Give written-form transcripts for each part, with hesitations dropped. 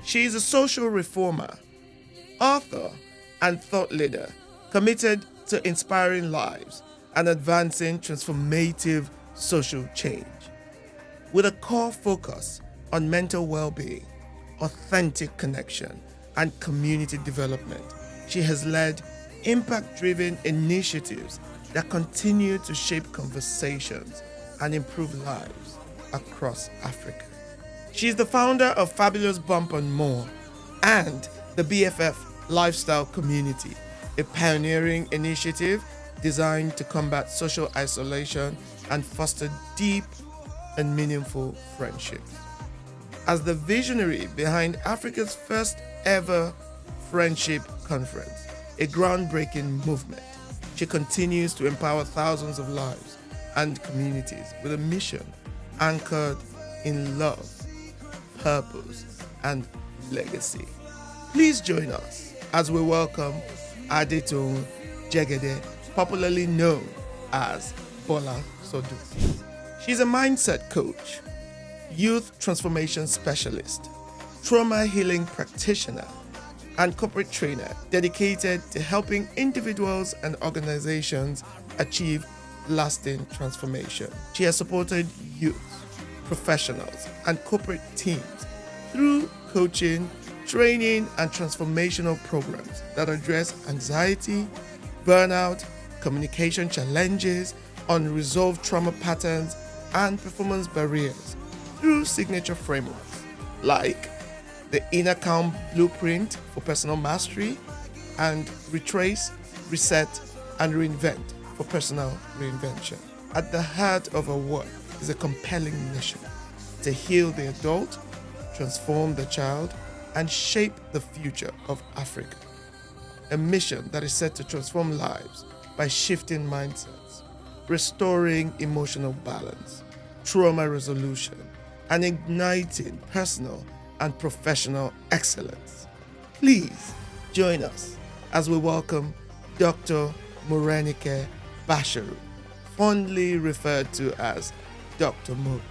She is a social reformer, author, and thought leader committed to inspiring lives and advancing transformative social change. With a core focus on mental well-being, authentic connection, and community development, she has led impact-driven initiatives that continue to shape conversations and improve lives across Africa. She is the founder of Fabulous Bump and More and the BFF Lifestyle Community, a pioneering initiative designed to combat social isolation and foster deep and meaningful friendships. As the visionary behind Africa's first ever friendship conference, a groundbreaking movement, she continues to empower thousands of lives and communities with a mission anchored in love, purpose, and legacy. Please join us as we welcome Adetoun Jegede, popularly known as Bola Sodu. She's a mindset coach, youth transformation specialist, trauma healing practitioner, and corporate trainer dedicated to helping individuals and organizations achieve lasting transformation. She has supported youth, professionals, and corporate teams through coaching, training, and transformational programs that address anxiety, burnout, communication challenges, unresolved trauma patterns, and performance barriers through signature frameworks like the Inner Calm Blueprint for Personal Mastery and Retrace, Reset, and Reinvent for Personal Reinvention. At the heart of her work is a compelling mission to heal the adult, transform the child, and shape the future of Africa. A mission that is set to transform lives by shifting mindsets, restoring emotional balance, trauma resolution, and igniting personal and professional excellence. Please join us as we welcome Dr. Morenike Basharu, fondly referred to as Dr. Mo.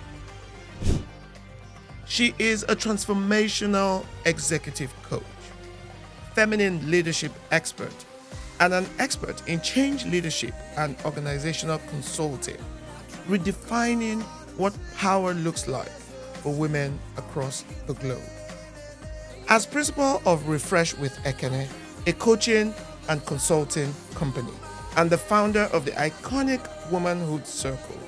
She is a transformational executive coach, feminine leadership expert, and an expert in change leadership and organizational consulting, redefining what power looks like for women across the globe. As principal of Refresh with Ekene, a coaching and consulting company, and the founder of the iconic Womanhood Circle,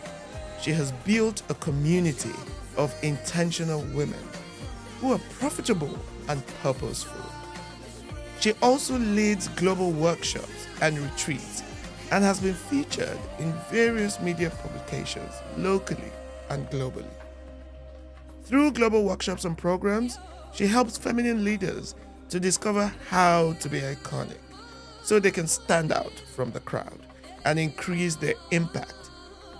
she has built a community of intentional women who are profitable and purposeful. She also leads global workshops and retreats and has been featured in various media publications locally and globally. Through global workshops and programs, she helps feminine leaders to discover how to be iconic so they can stand out from the crowd and increase their impact,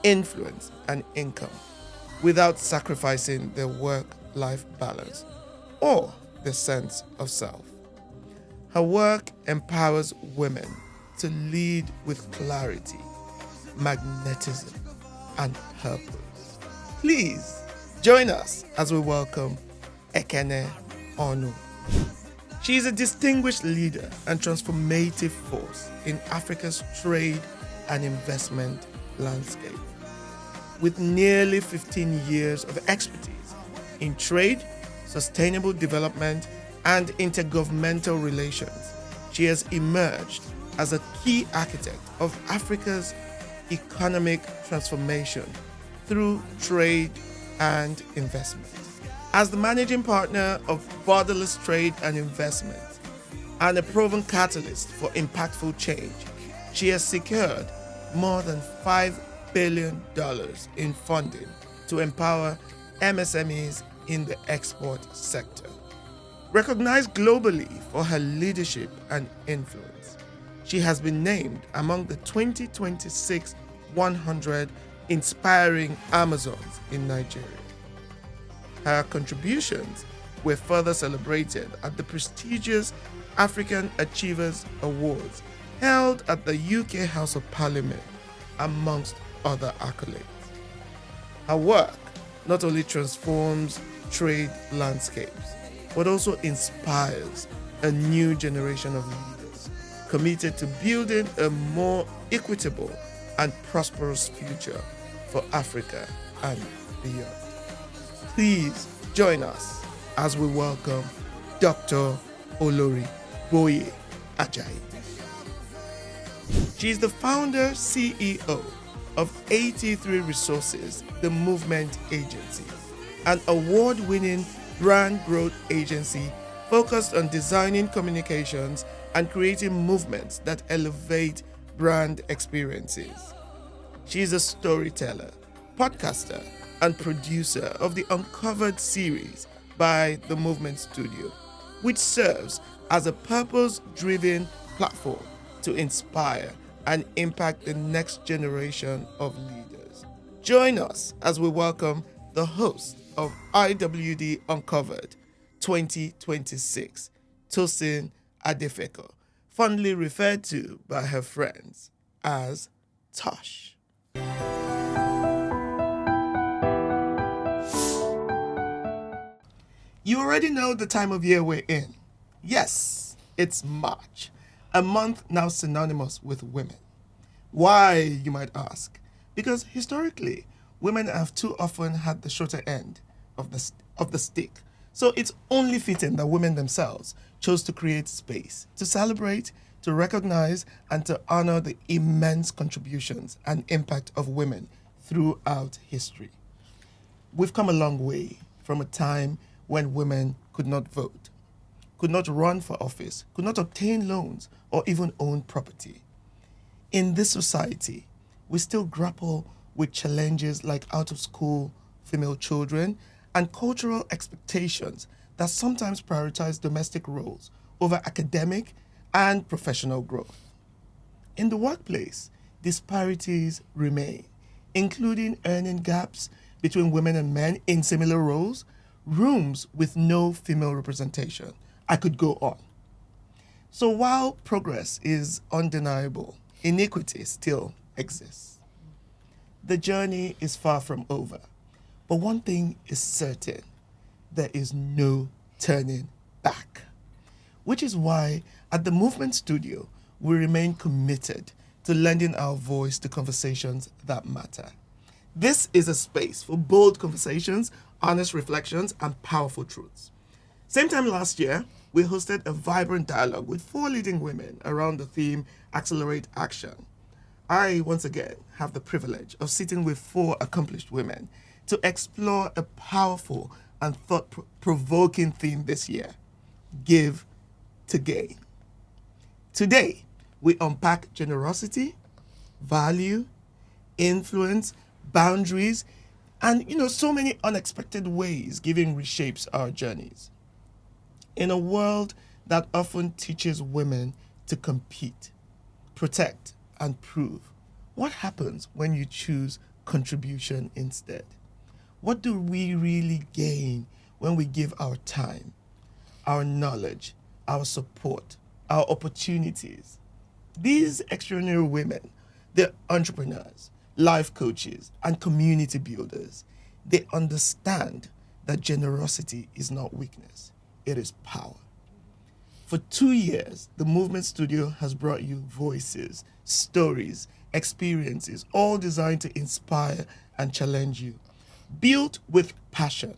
influence, and income without sacrificing their work-life balance or their sense of self. Her work empowers women to lead with clarity, magnetism, and purpose. Please join us as we welcome Ekene Onu. She is a distinguished leader and transformative force in Africa's trade and investment landscape. With nearly 15 years of expertise in trade, sustainable development, and intergovernmental relations, she has emerged as a key architect of Africa's economic transformation through trade and investment. As the managing partner of Borderless Trade and Investment and a proven catalyst for impactful change, she has secured more than $5 billion in funding to empower MSMEs in the export sector. Recognized globally for her leadership and influence, she has been named among the 2026 100 Inspiring Amazons in Nigeria. Her contributions were further celebrated at the prestigious African Achievers Awards held at the UK House of Parliament, amongst other accolades. Her work not only transforms trade landscapes, but also inspires a new generation of leaders committed to building a more equitable and prosperous future for Africa and beyond. Please join us as we welcome Dr. Olori Boye Ajayi. She is the founder CEO of 83 Resources, the Muvmnt Agency, an award-winning brand growth agency focused on designing communications and creating movements that elevate brand experiences. She is a storyteller, podcaster, and producer of the Uncovered series by the Muvmnt Studio, which serves as a purpose-driven platform to inspire and impact the next generation of leaders. Join us as we welcome the host of IWD Uncovered 2026, Tosin Adefeko, fondly referred to by her friends as Tosh. You already know the time of year we're in. Yes, it's March, a month now synonymous with women. Why, you might ask? Because historically, women have too often had the shorter end of the stick. So it's only fitting that women themselves chose to create space to celebrate, to recognize, and to honor the immense contributions and impact of women throughout history. We've come a long way from a time when women could not vote, could not run for office, could not obtain loans, or even own property. In this society, we still grapple with challenges like out-of-school female children and cultural expectations that sometimes prioritize domestic roles over academic and professional growth. In the workplace, disparities remain, including earning gaps between women and men in similar roles, rooms with no female representation. I could go on. So while progress is undeniable, inequity still exists. The journey is far from over, but one thing is certain: there is no turning back. Which is why at the Muvmnt Studio, we remain committed to lending our voice to conversations that matter. This is a space for bold conversations, honest reflections, and powerful truths. Same time last year, we hosted a vibrant dialogue with 4 leading women around the theme Accelerate Action. I, once again, have the privilege of sitting with 4 accomplished women to explore a powerful and thought-provoking theme this year: give to gain. Today, we unpack generosity, value, influence, boundaries, and so many unexpected ways giving reshapes our journeys. In a world that often teaches women to compete, protect, and prove, what happens when you choose contribution instead? What do we really gain when we give our time, our knowledge, our support, our opportunities? These extraordinary women, they're entrepreneurs, life coaches, and community builders. They understand that generosity is not weakness, it is power. For 2 years, the Muvmnt Studio has brought you voices, stories, experiences, all designed to inspire and challenge you. Built with passion,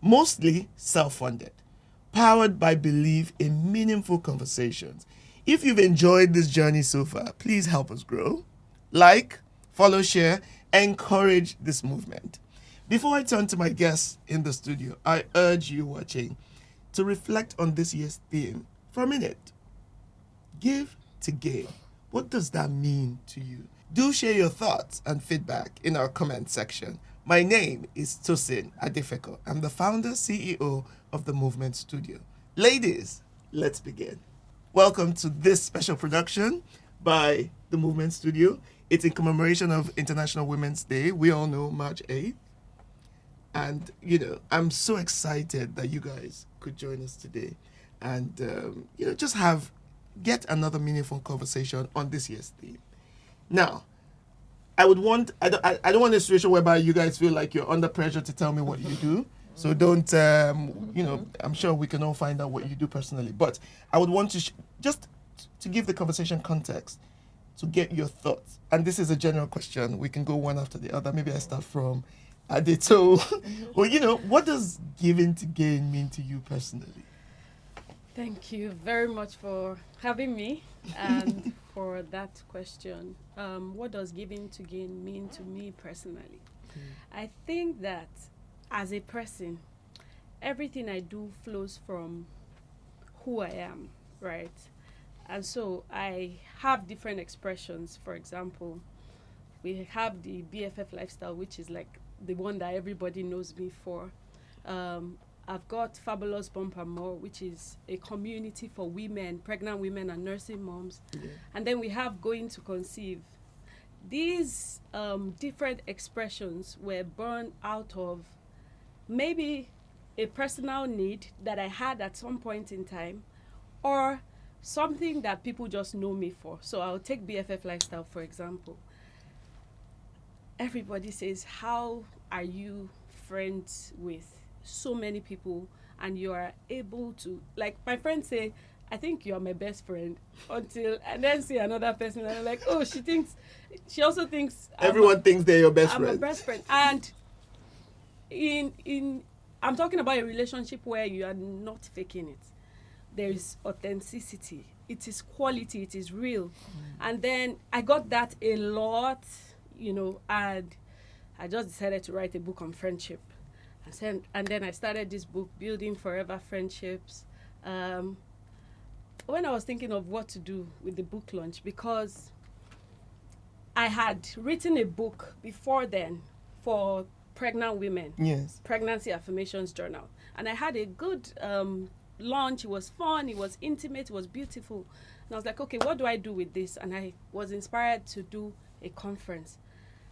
mostly self-funded, powered by belief in meaningful conversations. If you've enjoyed this journey so far, please help us grow. Like, follow, share, encourage this movement. Before I turn to my guests in the studio, I urge you watching to reflect on this year's theme for a minute. Give to gain. What does that mean to you? Do share your thoughts and feedback in our comment section. My name is Tosin Adefeko. I'm the founder, CEO of the Muvmnt Studio. Ladies, let's begin. Welcome to this special production by the Muvmnt Studio. It's in commemoration of International Women's Day. We all know March 8th. And, I'm so excited that you guys could join us today and, just get another meaningful conversation on this year's theme. Now, I don't want a situation whereby you guys feel like you're under pressure to tell me what you do. So don't, I'm sure we can all find out what you do personally. But I would want to, just to give the conversation context, to get your thoughts. And this is a general question. We can go one after the other. Maybe I start from Adetoun. Well, what does giving to gain mean to you personally? Thank you very much for having me and for that question. What does giving to gain mean to me personally? I think that as a person, everything I do flows from who I am, right? And so I have different expressions. For example, we have the BFF lifestyle, which is like the one that everybody knows me for. I've got Fabulous Bump and More, which is a community for women, pregnant women and nursing moms. Yeah. And then we have Going to Conceive. These different expressions were born out of maybe a personal need that I had at some point in time, or something that people just know me for. So I'll take BFF lifestyle, for example. Everybody says, how are you friends with so many people and you are able to, like my friends say, I think you're my best friend, until, and then see another person and I'm like, oh, she also thinks everyone thinks they're your best friend. I'm a best friend. And I'm talking about a relationship where you are not faking it. There is authenticity. It is quality. It is real. And then I got that a lot, and I just decided to write a book on friendship. And then I started this book, Building Forever Friendships. When I was thinking of what to do with the book launch, because I had written a book before then for pregnant women. Yes. Pregnancy Affirmations Journal. And I had a good launch. It was fun. It was intimate. It was beautiful. And I was like, okay, what do I do with this? And I was inspired to do a conference.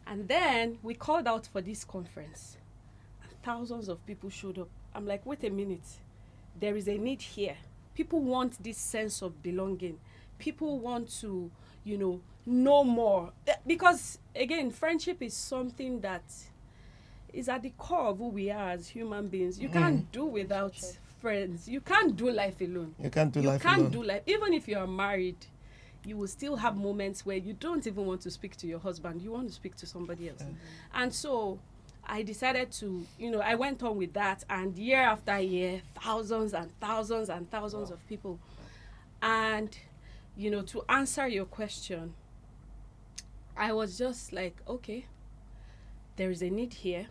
And then we called out for this conference. And thousands of people showed up. I'm like, wait a minute. There is a need here. People want this sense of belonging. People want to, know more. Because, again, friendship is something that is at the core of who we are as human beings. You can't do without friends. You can't do life alone. You can't do life alone. Even if you are married, you will still have moments where you don't even want to speak to your husband. You want to speak to somebody else. And so I decided to, I went on with that, and year after year, thousands and thousands and thousands of people. And, to answer your question, I was just like, okay, there is a need here.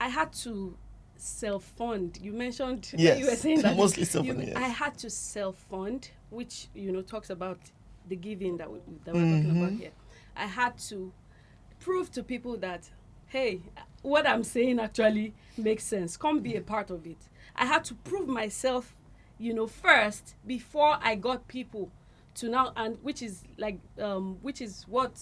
I had to self-fund. You mentioned, yes, you were saying that mostly self-fund. Yes. I had to self-fund, which talks about the giving that we're talking about here. I had to prove to people that, hey, what I'm saying actually makes sense. Come be a part of it. I had to prove myself, first before I got people to now, and which is what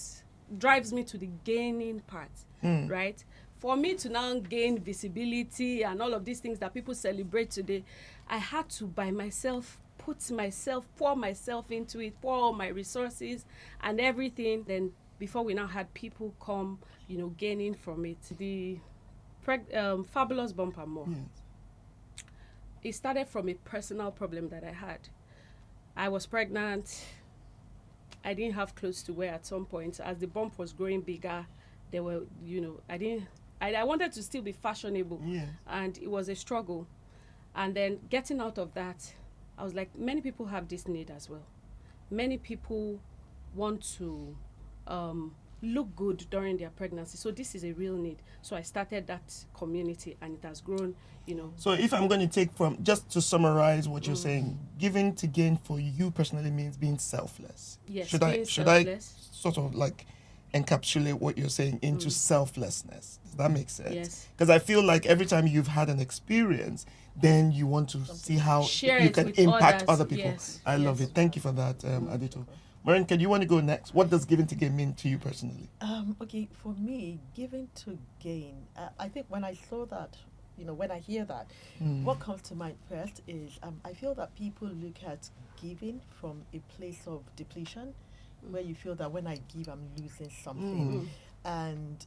drives me to the gaining part, right? For me to now gain visibility and all of these things that people celebrate today, I had to by myself pour myself into it, pour all my resources and everything. Then before we now had people come, gaining from it. The Fabulous Bump and More. It started from a personal problem that I had. I was pregnant. I didn't have clothes to wear at some point. As the bump was growing bigger, there were, I wanted to still be fashionable. Yeah. And it was a struggle. And then getting out of that, I was like, many people have this need as well. Many people want to look good during their pregnancy. So this is a real need. So I started that community, and it has grown, So if I'm going to take from, just to summarize what you're saying, giving to gain for you personally means being selfless. Yes, should I sort of like encapsulate what you're saying into selflessness? Does that make sense? Yes. Because I feel like every time you've had an experience, then you want to see how you can impact other people. Yes. I love it. Thank you for that, Adetoun. Morenike, do you want to go next? What does giving to gain mean to you personally? Okay, for me, giving to gain, I think when I saw that, when I hear that, what comes to mind first is I feel that people look at giving from a place of depletion, where you feel that when I give, I'm losing something. And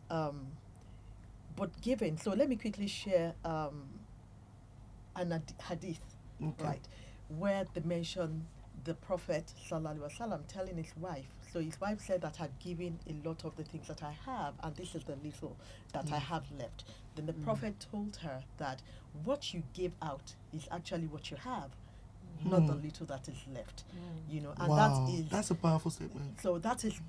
but giving. So let me quickly share hadith, Okay. right, where they mention the Prophet Sallallahu Alaihi Wasallam telling his wife. So his wife said that I've given a lot of the things that I have, and this is the little that I have left. Then the Prophet told her that what you give out is actually what you have, not the little that is left. You know, and Wow, that is that's a powerful statement. so that is,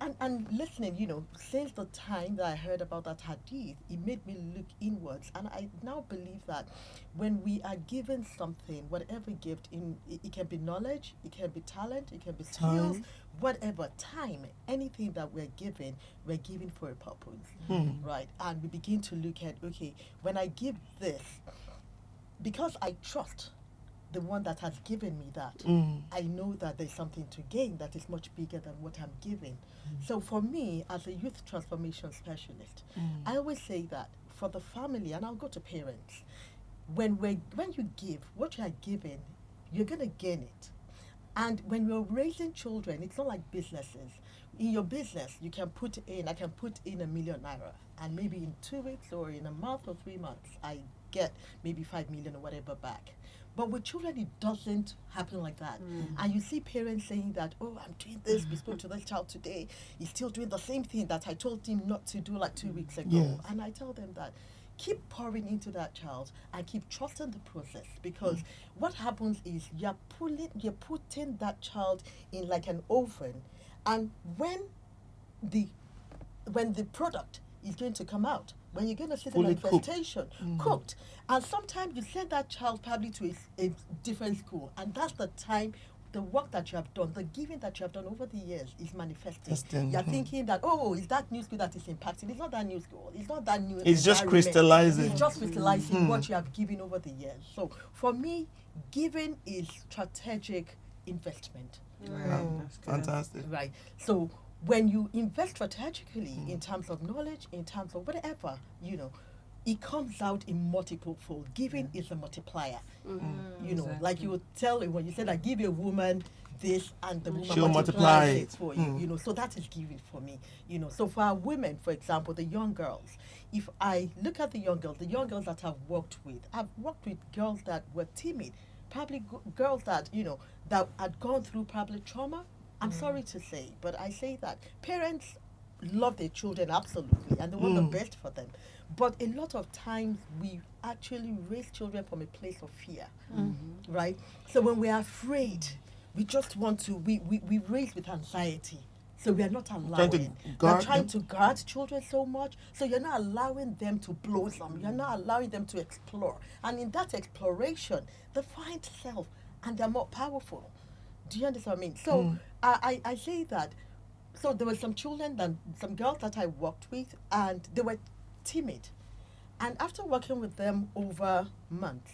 and listening, you know, since the time that I heard about that hadith, it made me look inwards, and I now believe that when we are given something, whatever gift, it can be knowledge, it can be talent, it can be skills, Time. whatever, time, anything that we're giving for a purpose, right? And we begin to look at, okay, when I give this, because I trust the one that has given me that, I know that there's something to gain that is much bigger than what I'm giving. So for me, as a youth transformation specialist, I always say that for the family, and I'll go to parents, when you give, what you are giving, you're going to gain it. And when you're raising children, it's not like businesses. In your business, I can put in ₦1 million, and maybe in 2 weeks or in a month or 3 months, I get maybe 5 million or whatever back. But with children, it doesn't happen like that. And you see parents saying that, oh, I'm doing this, we spoke to this child today, he's still doing the same thing that I told him not to do like 2 weeks ago. Yes. And I tell them that keep pouring into that child and keep trusting the process, because what happens is you're putting that child in like an oven, and when the product is going to come out, when you're going to see the Fully cooked. manifestation cooked, and sometimes you send that child probably to a different school, and that's the time the work that you have done, the giving that you have done over the years is manifesting. You're thinking that, oh, is that new school that is impacting? It's not that new school. It's not that new. It's just environment. crystallizing. It's just crystallizing what you have given over the years. So for me, giving is strategic investment. Wow, fantastic. Right. So when you invest strategically in terms of knowledge, in terms of whatever, you know, it comes out in multiple fold. Giving is a multiplier. You know, like you would tell when you said, I give a woman this and the woman She'll multiplies multiply it for you. You know, so that is giving for me. You know, so for our women, for example, the young girls, if I look at the young girls that I've worked with girls that were timid, probably girls that, you know, that had gone through probably trauma. I'm sorry to say, but I say that parents love their children absolutely, and they want the best for them. But a lot of times we actually raise children from a place of fear, right? So when we are afraid, we just want to, we raise with anxiety. So we are not allowing. We're trying to guard children so much. So you're not allowing them to blossom. You're not allowing them to explore. And in that exploration, they find self and they're more powerful. Do you understand what I mean? So I say that. So there were some girls that I worked with, and they were timid. And after working with them over months,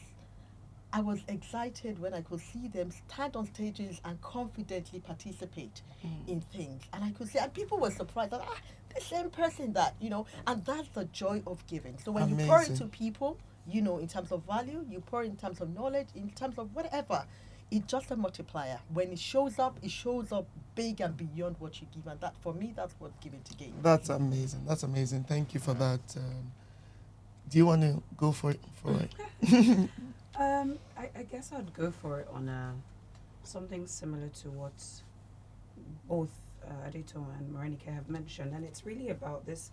I was excited when I could see them stand on stages and confidently participate in things. And I could see, and people were surprised that, the same person that, you know, and that's the joy of giving. So when you pour into people, you know, in terms of value, you pour in terms of knowledge, in terms of whatever, it's just a multiplier. When it shows up big and beyond what you give. And that, for me, that's what's giving to gain. That's amazing. That's amazing. Thank you for that. Do you want to go for it? I guess I'd go for it on something similar to what both Adetoun and Morenike have mentioned, and it's really about this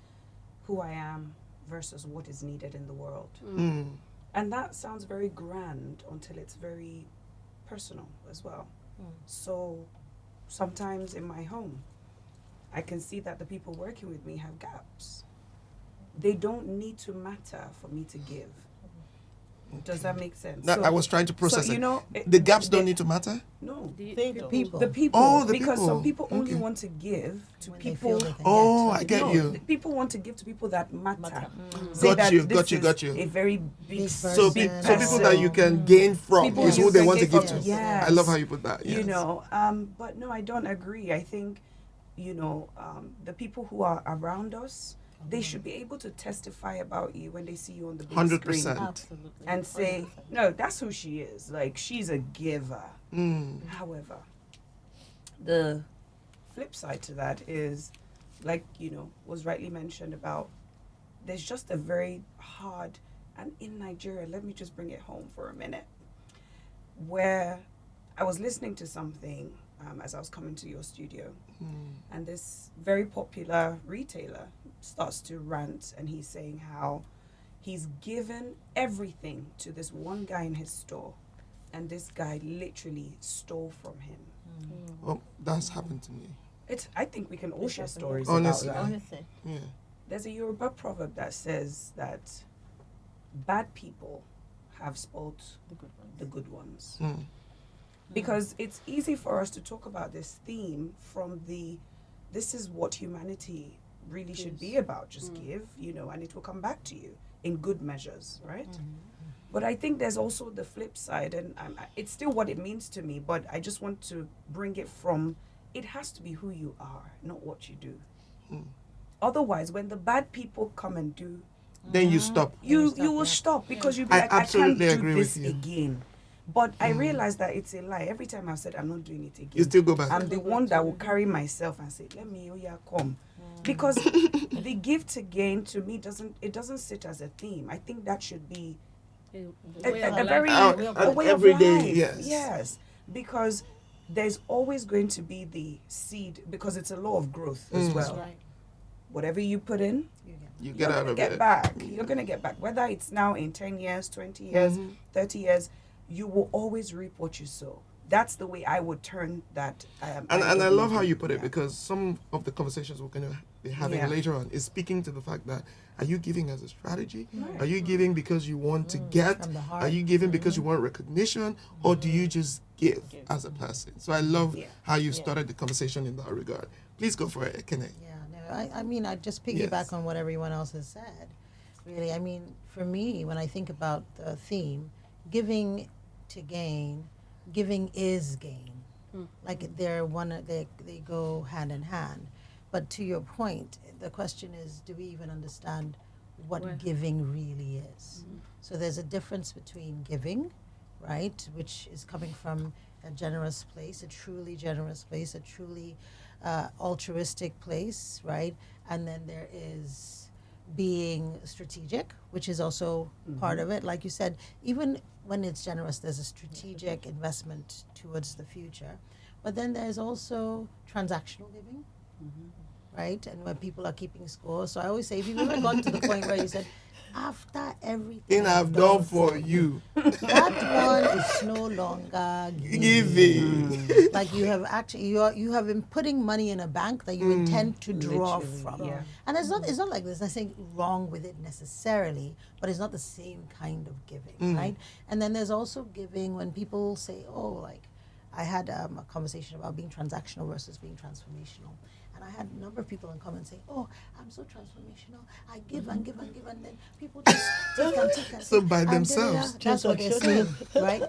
who I am versus what is needed in the world. And that sounds very grand until it's very personal as well. So sometimes in my home, I can see that the people working with me have gaps. They don't need to matter for me to give. Does that make sense? I was trying to process so, you it. know, The gaps don't need to matter? No. The people. Oh, the because people. some people only Okay. want to give to When they people. feel they can Oh, get I get No, you. the people want to give to people that matter. Say Got that you, this got is you. a very big So, Big so people person. that you can gain from People is you who they can want to gain give from. to. Yes. I love how you put that. You Yes. know, but no, I don't agree. I think, you know, the people who are around us, they should be able to testify about you when they see you on the big 100%. screen Absolutely. and say, 100%. no, that's who she is. Like, she's a giver. However, the flip side to that is, like, you know, was rightly mentioned about there's just a very hard, and in Nigeria, let me just bring it home for a minute, where I was listening to something as I was coming to your studio, and this very popular retailer starts to rant, and he's saying how he's given everything to this one guy in his store, and this guy literally stole from him. Well, that's happened to me. I think we can all It's share happened. stories Honestly. about that. Honestly. Yeah. There's a Yoruba proverb that says that bad people have spoilt The good ones. the good ones. Mm. Because it's easy for us to talk about this theme from this is what humanity really should be about. Just give, and it will come back to you in good measures, right? But I think there's also the flip side, and it's still what it means to me, but I just want to bring it from, it has to be who you are, not what you do. Otherwise, when the bad people come and do, Then you stop. you will stop because you'll be I like, I can't absolutely do agree this with you. again. But I realize that it's a lie. Every time I've said I'm not doing it again, You still go back. I'm the one that will carry myself and say, let me, come. Because the give to gain to me doesn't sit as a theme. I think that should be a very a way of everyday, life. yes. Yes. Because there's always going to be the seed, because it's a law of growth as well. Right. Whatever you put in, You get out of get it. back. You're gonna get back. Whether it's now in 10 years, 20 years, 30 years, you will always reap what you sow. That's the way I would turn that. And I love how you put it, Yeah. because some of the conversations we're going to be having Yeah. later on is speaking to the fact that, are you giving as a strategy? Right. Are you giving because you want to get? from the heart. Are you giving because you want recognition? Or do you just give as a person? So I love Yeah. how you started the conversation in that regard. Please go for it, Ekene. Yeah, no, I mean, I just piggyback Yes. on what everyone else has said. Really, I mean, for me, when I think about the theme, giving to gain, giving is gain. Like they go hand in hand. But to your point, the question is, do we even understand what Well. giving really is? So there's a difference between giving, right, which is coming from a generous place, a truly generous place, a truly altruistic place, right? And then there is being strategic, which is also part of it. Like you said, even when it's generous, there's a strategic investment towards the future. But then there's also transactional giving, right? And when people are keeping score. So I always say, if you've ever gotten to the point where you said, after everything Thing I've done for you. that one is no longer Giving. like you have actually you have been putting money in a bank that you intend to draw Literally, from. yeah. And it's not like there's nothing wrong with it necessarily, but it's not the same kind of giving, right? And then there's also giving when people say, oh, like I had a conversation about being transactional versus being transformational. And I had a number of people in comments saying, oh, I'm so transformational. I give and give and give, and then people just take and take and So take, by and themselves. That's what they're saying, right?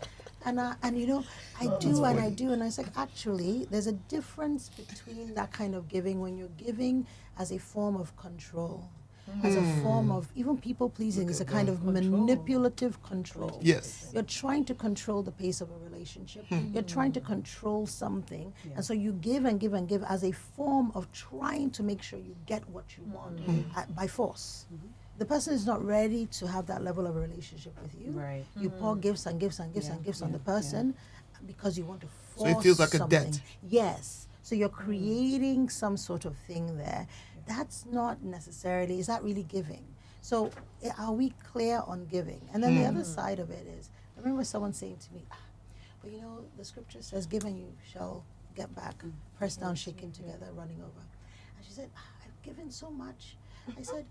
And you know, I do and I do. And I was like, actually, there's a difference between that kind of giving when you're giving as a form of control, as a form of even people pleasing is a kind of manipulative control. Yes. You're trying to control the pace of a relationship. You're trying to control something. And so you give and give and give as a form of trying to make sure you get what you want by force. The person is not ready to have that level of a relationship with you. Right. You pour gifts and gifts and gifts and gifts on the person because you want to So force it feels like a something. debt. Yes. So you're creating some sort of thing there. That's not necessarily, is that really giving? So are we clear on giving? And then the other side of it is, I remember someone saying to me, but you know, the scripture says, give and you shall get back, pressed down, shaken together, running over. And she said, I've given so much. I said,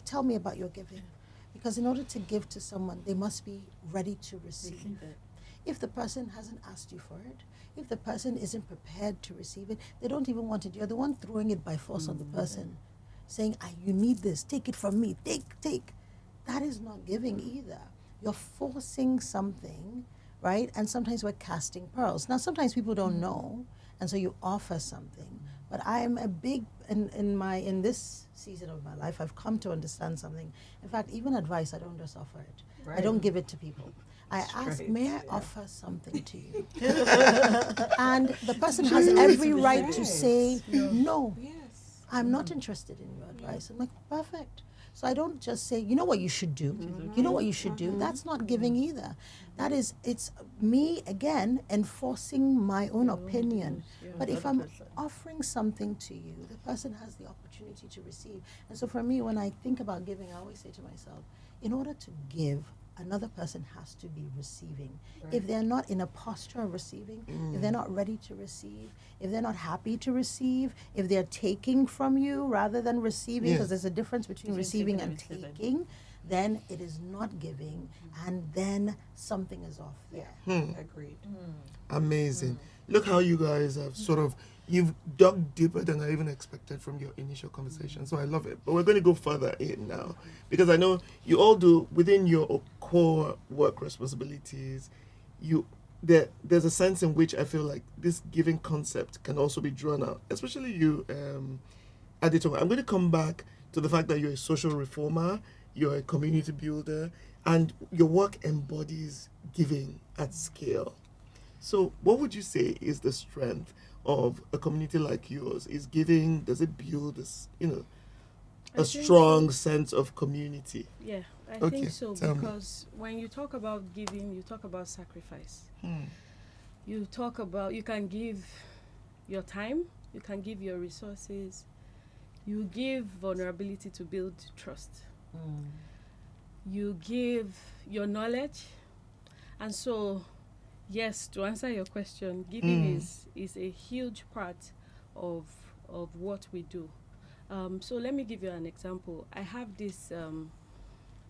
tell me about your giving. Because in order to give to someone, they must be ready to receive. If the person hasn't asked you for it, if the person isn't prepared to receive it, they don't even want it. You're the one throwing it by force on the person, saying, you need this, take it from me, take. That is not giving either. You're forcing something, right? And sometimes we're casting pearls. Now, sometimes people don't know, and so you offer something. But I'm a big, in this season of my life, I've come to understand something. In fact, even advice, I don't just offer it. I don't give it to people. I ask, may I offer something to you? And the person has every right to say no. Yes. I'm not interested in your advice. I'm like, perfect. So I don't just say, you know what you should do. You know what you should do. That's not giving either. That is, it's me, again, enforcing my own opinion. But if I'm offering something to you, the person has the opportunity to receive. And so for me, when I think about giving, I always say to myself, in order to give, another person has to be receiving. Right. If they're not in a posture of receiving, if they're not ready to receive, if they're not happy to receive, if they're taking from you rather than receiving, because there's a difference between receiving and taking, then it is not giving, and then something is off there. Agreed. Amazing. Look how you guys have you've dug deeper than I even expected from your initial conversation. So I love it. But we're going to go further in now, because I know you all do within your core work responsibilities. There's a sense in which I feel like this giving concept can also be drawn out, especially you, Adetoun. I'm going to come back to the fact that you're a social reformer, you're a community builder, and your work embodies giving at scale. So what would you say is the strength of a community like yours? Is giving, does it build this, a strong sense of community? Yeah, I Okay, think so, tell me. because when you talk about giving, you talk about sacrifice. You can give your time, you can give your resources, you give vulnerability to build trust. You give your knowledge. And so, yes, to answer your question, giving is a huge part of what we do. So let me give you an example. I have this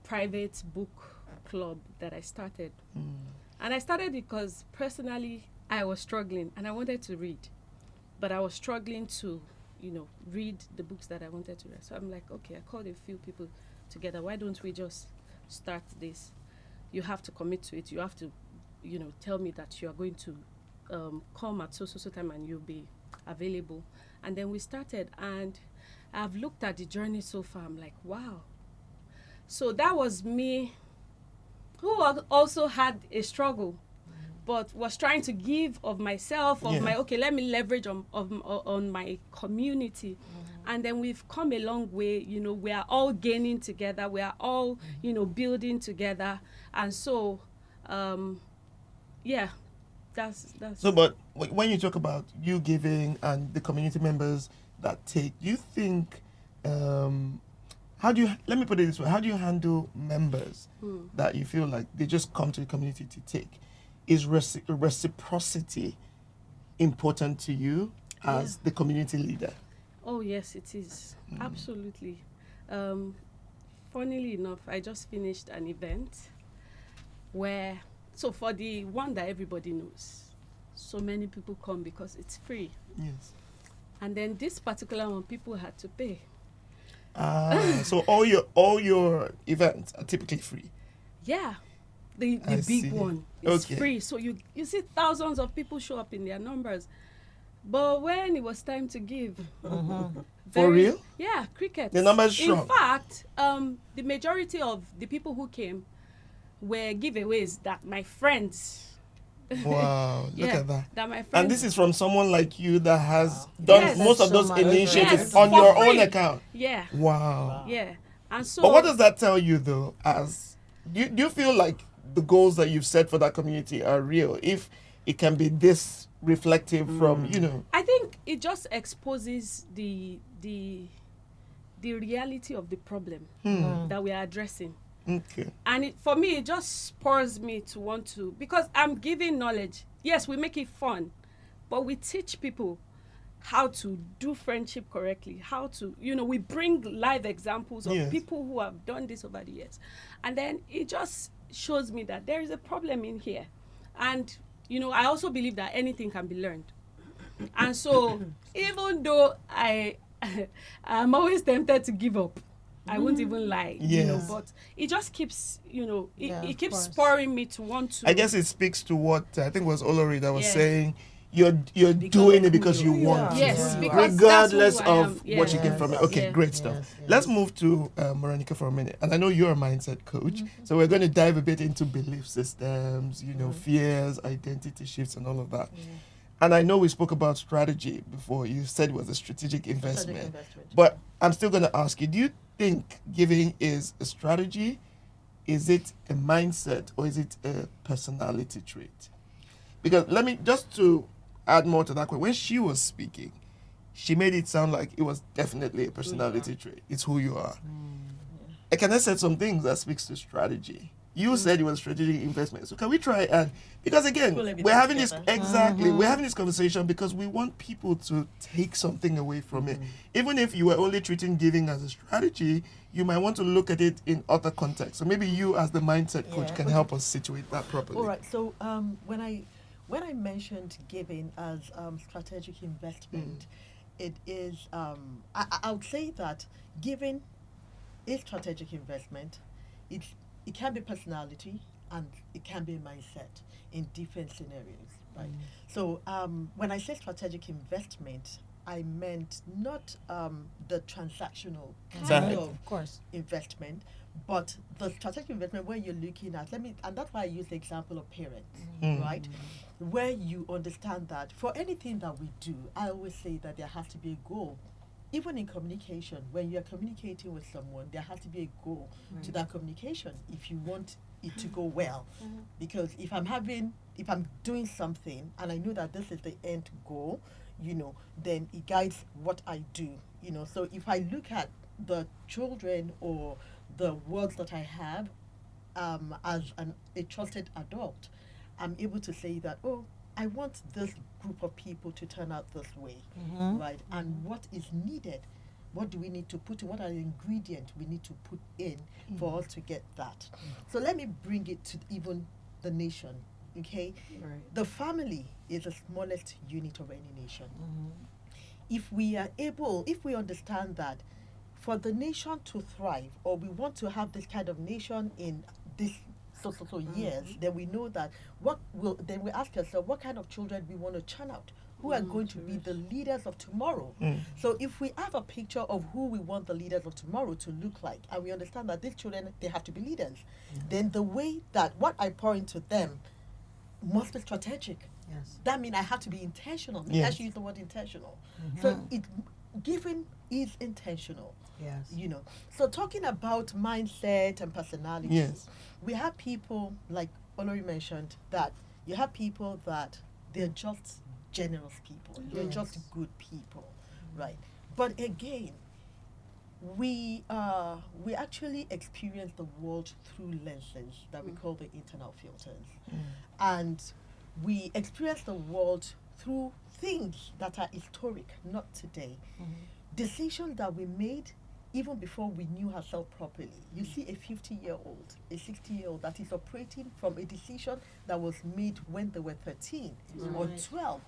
private book club that I started. And I started because personally I was struggling and I wanted to read. But I was struggling to, read the books that I wanted to read. So I'm like, okay, I called a few people together. Why don't we just start this? You have to commit to it. You have to, tell me that you are going to come at so time and you'll be available. And then we started, and I've looked at the journey so far. I'm like, wow. So that was me, who also had a struggle, but was trying to give of myself, let me leverage on my community. And then we've come a long way. We are all gaining together. We are all, building together. And so, that's. So, but when you talk about you giving and the community members that take, do you think, let me put it this way, how do you handle members that you feel like they just come to the community to take? Is reciprocity important to you as the community leader? Oh, yes, it is. Absolutely. Funnily enough, I just finished an event for the one that everybody knows, so many people come because it's free. Yes. And then this particular one, people had to pay. So all your events are typically free? Yeah. The big one is free. So you see thousands of people show up in their numbers. But when it was time to give, for real? Yeah, cricket. The numbers shrunk. In fact, the majority of the people who came were giveaways that my friends. Wow, look at that. That my friends. And this is from someone like you that has done most of those initiatives Yes, on for your free. own account. Yeah. Wow. Yeah. And so. But what does that tell you, though? Do you feel like the goals that you've set for that community are real? If it can be this reflective from, I think it just exposes the reality of the problem that we are addressing. Okay. And for me, it just spurs me to want to, because I'm giving knowledge. Yes, we make it fun, but we teach people how to do friendship correctly, how to, we bring live examples of people who have done this over the years. And then it just shows me that there is a problem in here. And, I also believe that anything can be learned. And so even though I'm always tempted to give up, I won't even lie, but it just keeps, it keeps spurring me to want to. I guess it speaks to what I think was Olori that was saying. You're doing it because you want to. Yes, because regardless that's who I of am. what you get from it. Okay, great stuff. Yes. Let's move to Morenike for a minute. And I know you're a mindset coach, so we're going to dive a bit into belief systems, fears, identity shifts, and all of that. And I know we spoke about strategy before. You said it was a strategic investment. investment. But I'm still going to ask you, do you think giving is a strategy? Is it a mindset, or is it a personality trait? Because let me, just to add more to that question, when she was speaking, she made it sound like it was definitely a personality trait. It's who you are. Ekene said some things that speaks to strategy. You said it was strategic investment. So can we try and, because again, Pull evidence we're having this, together. exactly, we're having this conversation because we want people to take something away from it. Even if you were only treating giving as a strategy, you might want to look at it in other contexts. So maybe you as the mindset coach Yeah. can help us situate that properly. All right. So when I mentioned giving as strategic investment, it is I would say that giving is strategic investment. It can be personality and it can be mindset in different scenarios, right? So when I say strategic investment, I meant not the transactional kind Right. of course. investment, but the strategic investment where you're looking at, and that's why I use the example of parents, right? Where you understand that for anything that we do, I always say that there has to be a goal. Even in communication, when you're communicating with someone, there has to be a goal to that communication if you want it to go well. Because if I'm doing something and I know that this is the end goal, then it guides what I do. So if I look at the children or the words that I have as a trusted adult, I'm able to say that, oh, I want this group of people to turn out this way, right? And what is needed? What do we need to put in? What are the ingredients we need to put in for us to get that? So let me bring it to even the nation, okay? Right. The family is the smallest unit of any nation. If we understand that for the nation to thrive, or we want to have this kind of nation in this so years, then we know that then we ask ourselves what kind of children we want to churn out, who are going to be the leaders of tomorrow. So if we have a picture of who we want the leaders of tomorrow to look like, and we understand that these children, they have to be leaders, then the way that what I pour into them must be strategic. Yes. That means I have to be intentional. Yes. I should use the word intentional. So giving is intentional. Yes. So talking about mindset and personality, Yes. we have people, like Olori mentioned, that you have people that they're just generous people. They're just good people, right? But again, we actually experience the world through lenses that we call the internal filters. And we experience the world through things that are historic, not today. Decisions that we made even before we knew ourselves properly. You see a 50-year-old, a 60-year-old that is operating from a decision that was made when they were 13 or 12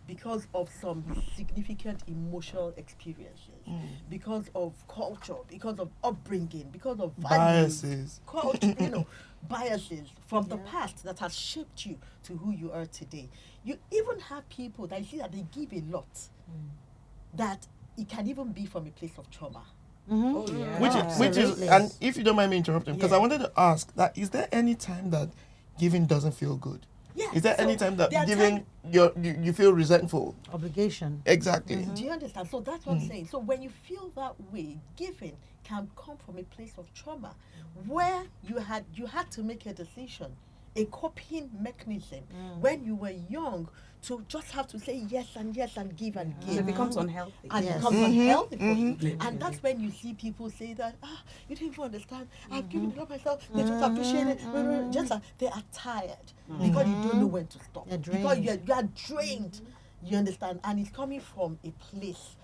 because of some significant emotional experiences, because of culture, because of upbringing, because of values, Biases. culture, biases from the past that has shaped you to who you are today. You even have people that you see that they give a lot, that it can even be from a place of trauma. Oh, yeah. Which is, Absolutely. and if you don't mind me interrupting, because I Yeah. wanted to ask that, is there any time that giving doesn't feel good? Yeah. Is there So any time that there are giving you feel resentful? Obligation. Exactly. Do you understand? So that's what I'm saying. So when you feel that way, giving can come from a place of trauma, where you had to make a decision, a coping mechanism when you were young, to just have to say yes and give and And give. it becomes unhealthy. And it Yes. becomes unhealthy for you. Literally. And that's when you see people say that, you didn't even understand. I've given it up myself. They don't appreciate it. Just they are tired because you don't know when to stop. They're Because drained. you are drained. You understand? And it's coming from a place,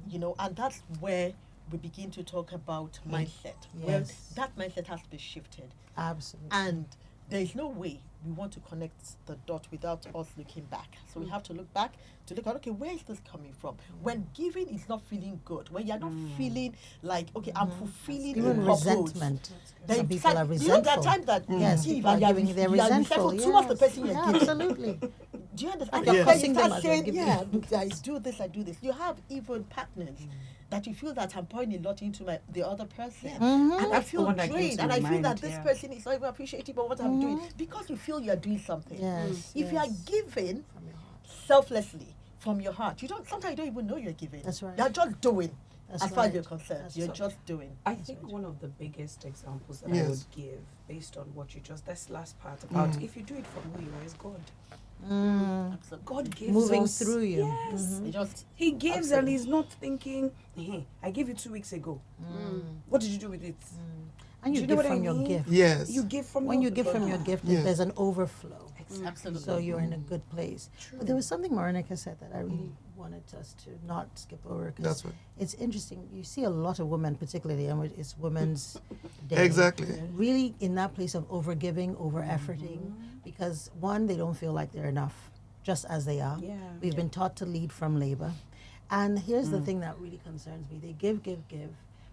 and that's where we begin to talk about mindset. Where Yes. that mindset has to be shifted. Absolutely. And there is no way we want to connect the dot without us looking back. So we have to look back to look at, okay, where is this coming from? When giving is not feeling good, when you're not feeling like, okay, I'm fulfilling a Even purpose. resentment. There Some is people are You know, there are resentful. times that Yes, you give people are and you're giving, they're you are resentful. towards the person you're Yeah, giving. absolutely. Do you understand? You're When cursing you them start as you're saying, giving. yeah, look, I do this. You have even partners that you feel that I'm pouring a lot into the other person. And I That's the feel one that came drained. to And my I feel that mind, this yeah. person is not even appreciative of what I'm doing. Because you feel you're doing something. Yes, If you are yes. giving, selflessly from your heart. Sometimes you don't even know you're giving. That's right. You're just doing. That's as far as right. you're concerned, That's you're right. just doing. I think one of the biggest examples that I Yes. would give, based on what you just, this last part about if you do it from who you are, is God. Absolutely. God gives Moving us, through you. Yes. It just He gives and Absolutely. he's not thinking, hey, I gave you 2 weeks ago. What did you do with it? And Do you you know give what I from your mean? gift. Yes. You give from When your you give from your gift, Yes. there's an overflow. absolutely. So you're in a good place. But there was something Morenike said that I really wanted us to not skip over. 'Cause That's right. it's interesting. You see a lot of women, particularly, and it's Women's Day. Exactly. Really in that place of overgiving, over-efforting, because one, they don't feel like they're enough, just as they are. Yeah. We've been taught to lead from labor. And here's the thing that really concerns me. They give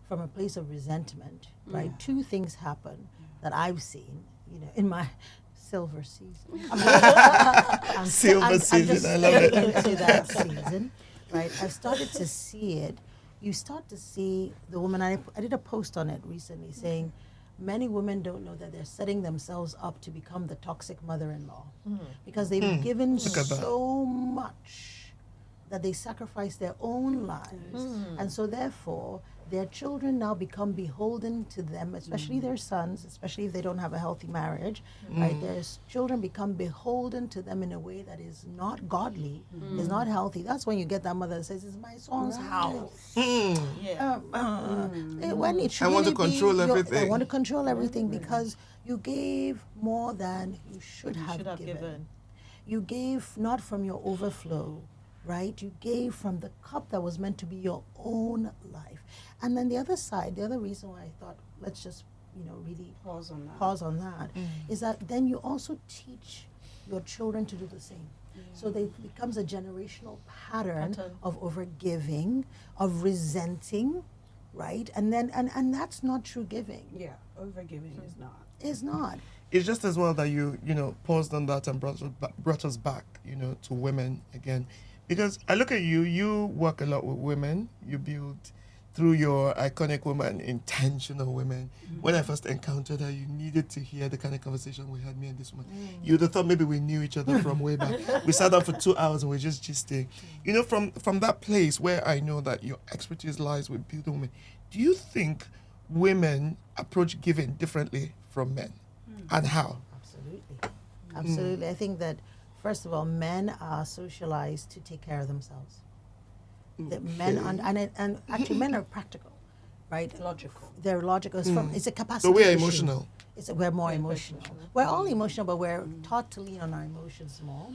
from a place of resentment, right? Two things happen that I've seen, in my silver season. Silver season, I love it. Into that season, right? I've started to see it. You start to see the woman, I did a post on it recently saying, many women don't know that they're setting themselves up to become the toxic mother-in-law because they've given Look at that. so much that they sacrifice their own lives. And so therefore, their children now become beholden to them, especially their sons, especially if they don't have a healthy marriage, right? Their children become beholden to them in a way that is not godly, is not healthy. That's when you get that mother that says, it's my son's house. Yeah. When it should I want to really be control I everything. want to control everything because you gave more than you should You have should have given. given. You gave not from your overflow, right? You gave from the cup that was meant to be your own life. And then the other side, the other reason why I thought, let's just, really Pause on that. pause on that, is that then you also teach your children to do the same. So it becomes a generational pattern of overgiving, of resenting, right? And then and that's not true giving. Yeah, overgiving is not. It's not. It's just as well that you paused on that and brought us back, to women again. Because I look at you, you work a lot with women. You build through your iconic woman, intentional women. When I first encountered her, you needed to hear the kind of conversation we had, me and this woman. You would have thought maybe we knew each other from way back. We sat down for 2 hours and we just gisting. From that place where I know that your expertise lies with building women, do you think women approach giving differently from men? And how? Absolutely. I think that, first of all, men are socialized to take care of themselves. The men and actually men are practical, right? Logical. They're logical. It's a capacity. So we are issue. emotional. We're more emotional. We're all emotional, but we're taught to lean on our emotions more.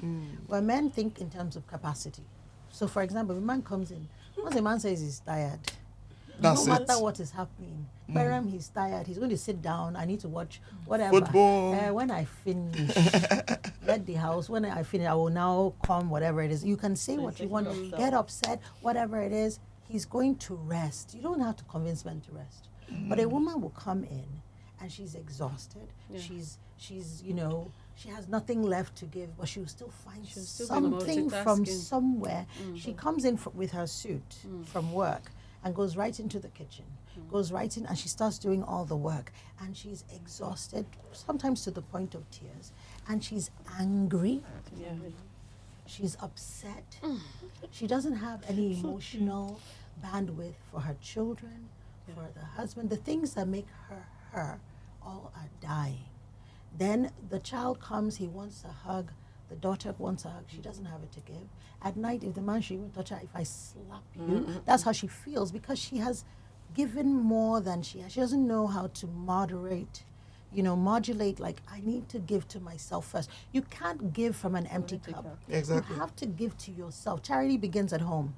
Where men think in terms of capacity. So, for example, if a man comes in, once a man says he's tired, That's no it. matter what is happening, wherever he's tired, he's going to sit down. I need to watch whatever. Football. When I finish, let the house. When I finish, I will now come, whatever it is. You can say what you want, get upset, whatever it is. He's going to rest. You don't have to convince men to rest. But a woman will come in and she's exhausted. She's she has nothing left to give, but she'll still find She'll still be something from multitasking. somewhere. She comes in with her suit from work and goes right into the kitchen, goes right in, and she starts doing all the work. And she's exhausted, sometimes to the point of tears. And she's angry. Yeah. She's upset. She doesn't have any emotional bandwidth for her children, for the husband. The things that make her her all are dying. Then the child comes, he wants a hug. The daughter wants a hug. She doesn't have it to give. At night, if the man should even touch her, if I slap you, that's how she feels because she has given more than she has. She doesn't know how to modulate, like, I need to give to myself first. You can't give from an empty cup. Exactly. You have to give to yourself. Charity begins at home.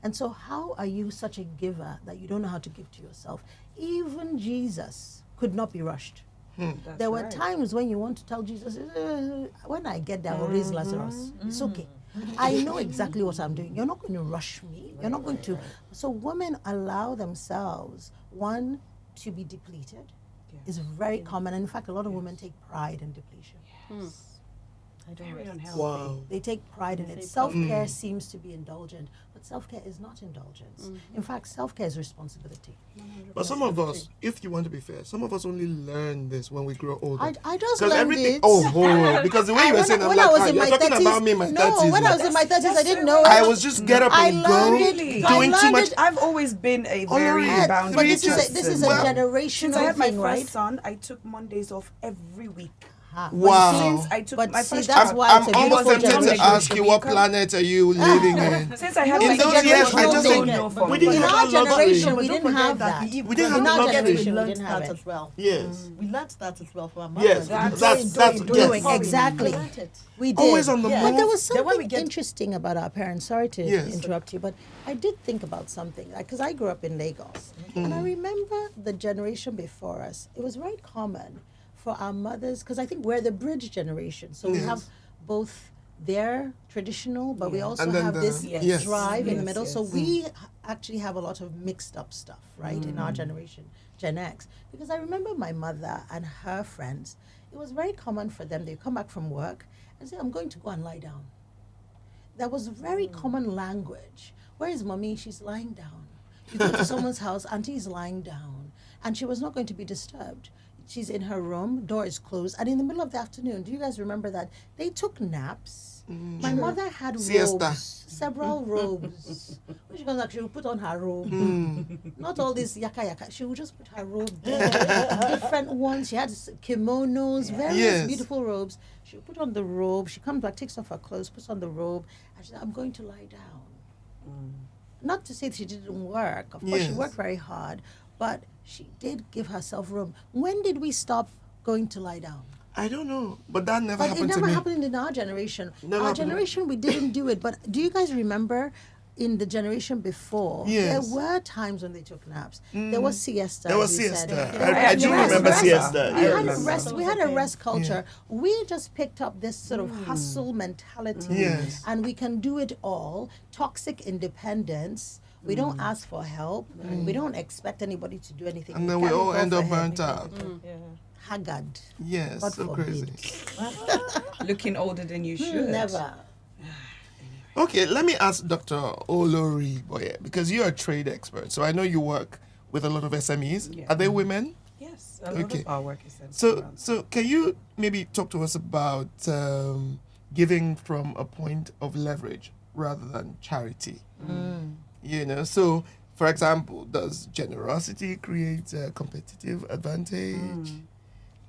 And so how are you such a giver that you don't know how to give to yourself? Even Jesus could not be rushed. That's There were right. times when you want to tell Jesus, when I get there, I will raise Lazarus. It's okay. I know exactly what I'm doing. You're not going to rush me. You're not going to. So women allow themselves, one, to be depleted. It's very common. And in fact, a lot of women take pride in depletion. I don't Very rest. unhealthy. Wow. They take pride in They it. say Self-care Mm. seems to be indulgent, but self-care is not indulgence. Mm-hmm. In fact, self-care is responsibility. But some of us, if you want to be fair, some of us only learn this when we grow older. I just Because learned everything. it. Oh, because the way you were saying, I'm when like, I was ah, in you're my talking 30s, about me in my no, 30s. when I now. was in my 30s, I didn't know I it. was just get up I and learned go, it. doing I too learned much. it. I've always been a Olori, very Ed, boundary but this just- is a Well, generational Since I had my thing, first right? son, I took Mondays off every week. Ah, Wow. Since I took But my see, first that's child, why it's I'm a almost beautiful tempted to generation. ask you, what planet are you living in? since I had In my those kids, years, it I was just no, think no for we me. didn't In have our that luxury. generation, But we don't didn't forget have that that. even We didn't have In the our luxury. generation, we learned didn't have that it. as well. Yes. We learned that as well from our Yes. mothers. That's Doing, yes. exactly. We learned it. We did. Always on the Yeah. But there move. was Then when something we get- interesting about our parents. Sorry to Yes. interrupt you, but I did think about something. Because I grew up in Lagos. And I remember the generation before us, it was very common for our mothers, because I think we're the bridge generation. So we Yes. have both their traditional, but we also And then have the- this yes. drive in the Yes, middle. So yes. we actually have a lot of mixed up stuff, right, in our generation, Gen X. Because I remember my mother and her friends, it was very common for them, they'd come back from work and say, I'm going to go and lie down. That was very common language. Where is mommy? She's lying down. You go to someone's house, auntie is lying down, and she was not going to be disturbed. She's in her room, door is closed, and in the middle of the afternoon, do you guys remember that? They took naps. My mother had Siesta. robes, several robes. When she comes back, she will put on her robe. Not all this yaka yaka. She would just put her robe there. Different ones. She had kimonos, various Yes. beautiful robes. She would put on the robe. She comes back, takes off her clothes, puts on the robe, and she said, I'm going to lie down. Not to say that she didn't work. Of course, she Yes. worked very hard, but she did give herself room. When did we stop going to lie down? I don't know, but that never But it happened never to me. happened in our generation. Never Our happened. generation, we didn't do it. But do you guys remember in the generation before, Yes. there were times when they took naps. There was siesta. There was as you said. siesta. There I was do rest. remember Rest. siesta. We Yes. had a rest. We had a rest culture. Yeah. We just picked up this sort of hustle mentality, Yes. and we can do it all. Toxic independence. We don't ask for help. We don't expect anybody to do anything. And then we carry all it end for up him. burnt out. Yeah. Haggard. Yes, God so forbid. crazy. Looking older than you should. Never. Okay, let me ask Dr. Olori Boye, because you're a trade expert, so I know you work with a lot of SMEs. Yeah. Are they women? Yes, a lot Okay. of our work is centered So, around so can you maybe talk to us about giving from a point of leverage rather than charity? You know, so for example, does generosity create a competitive advantage?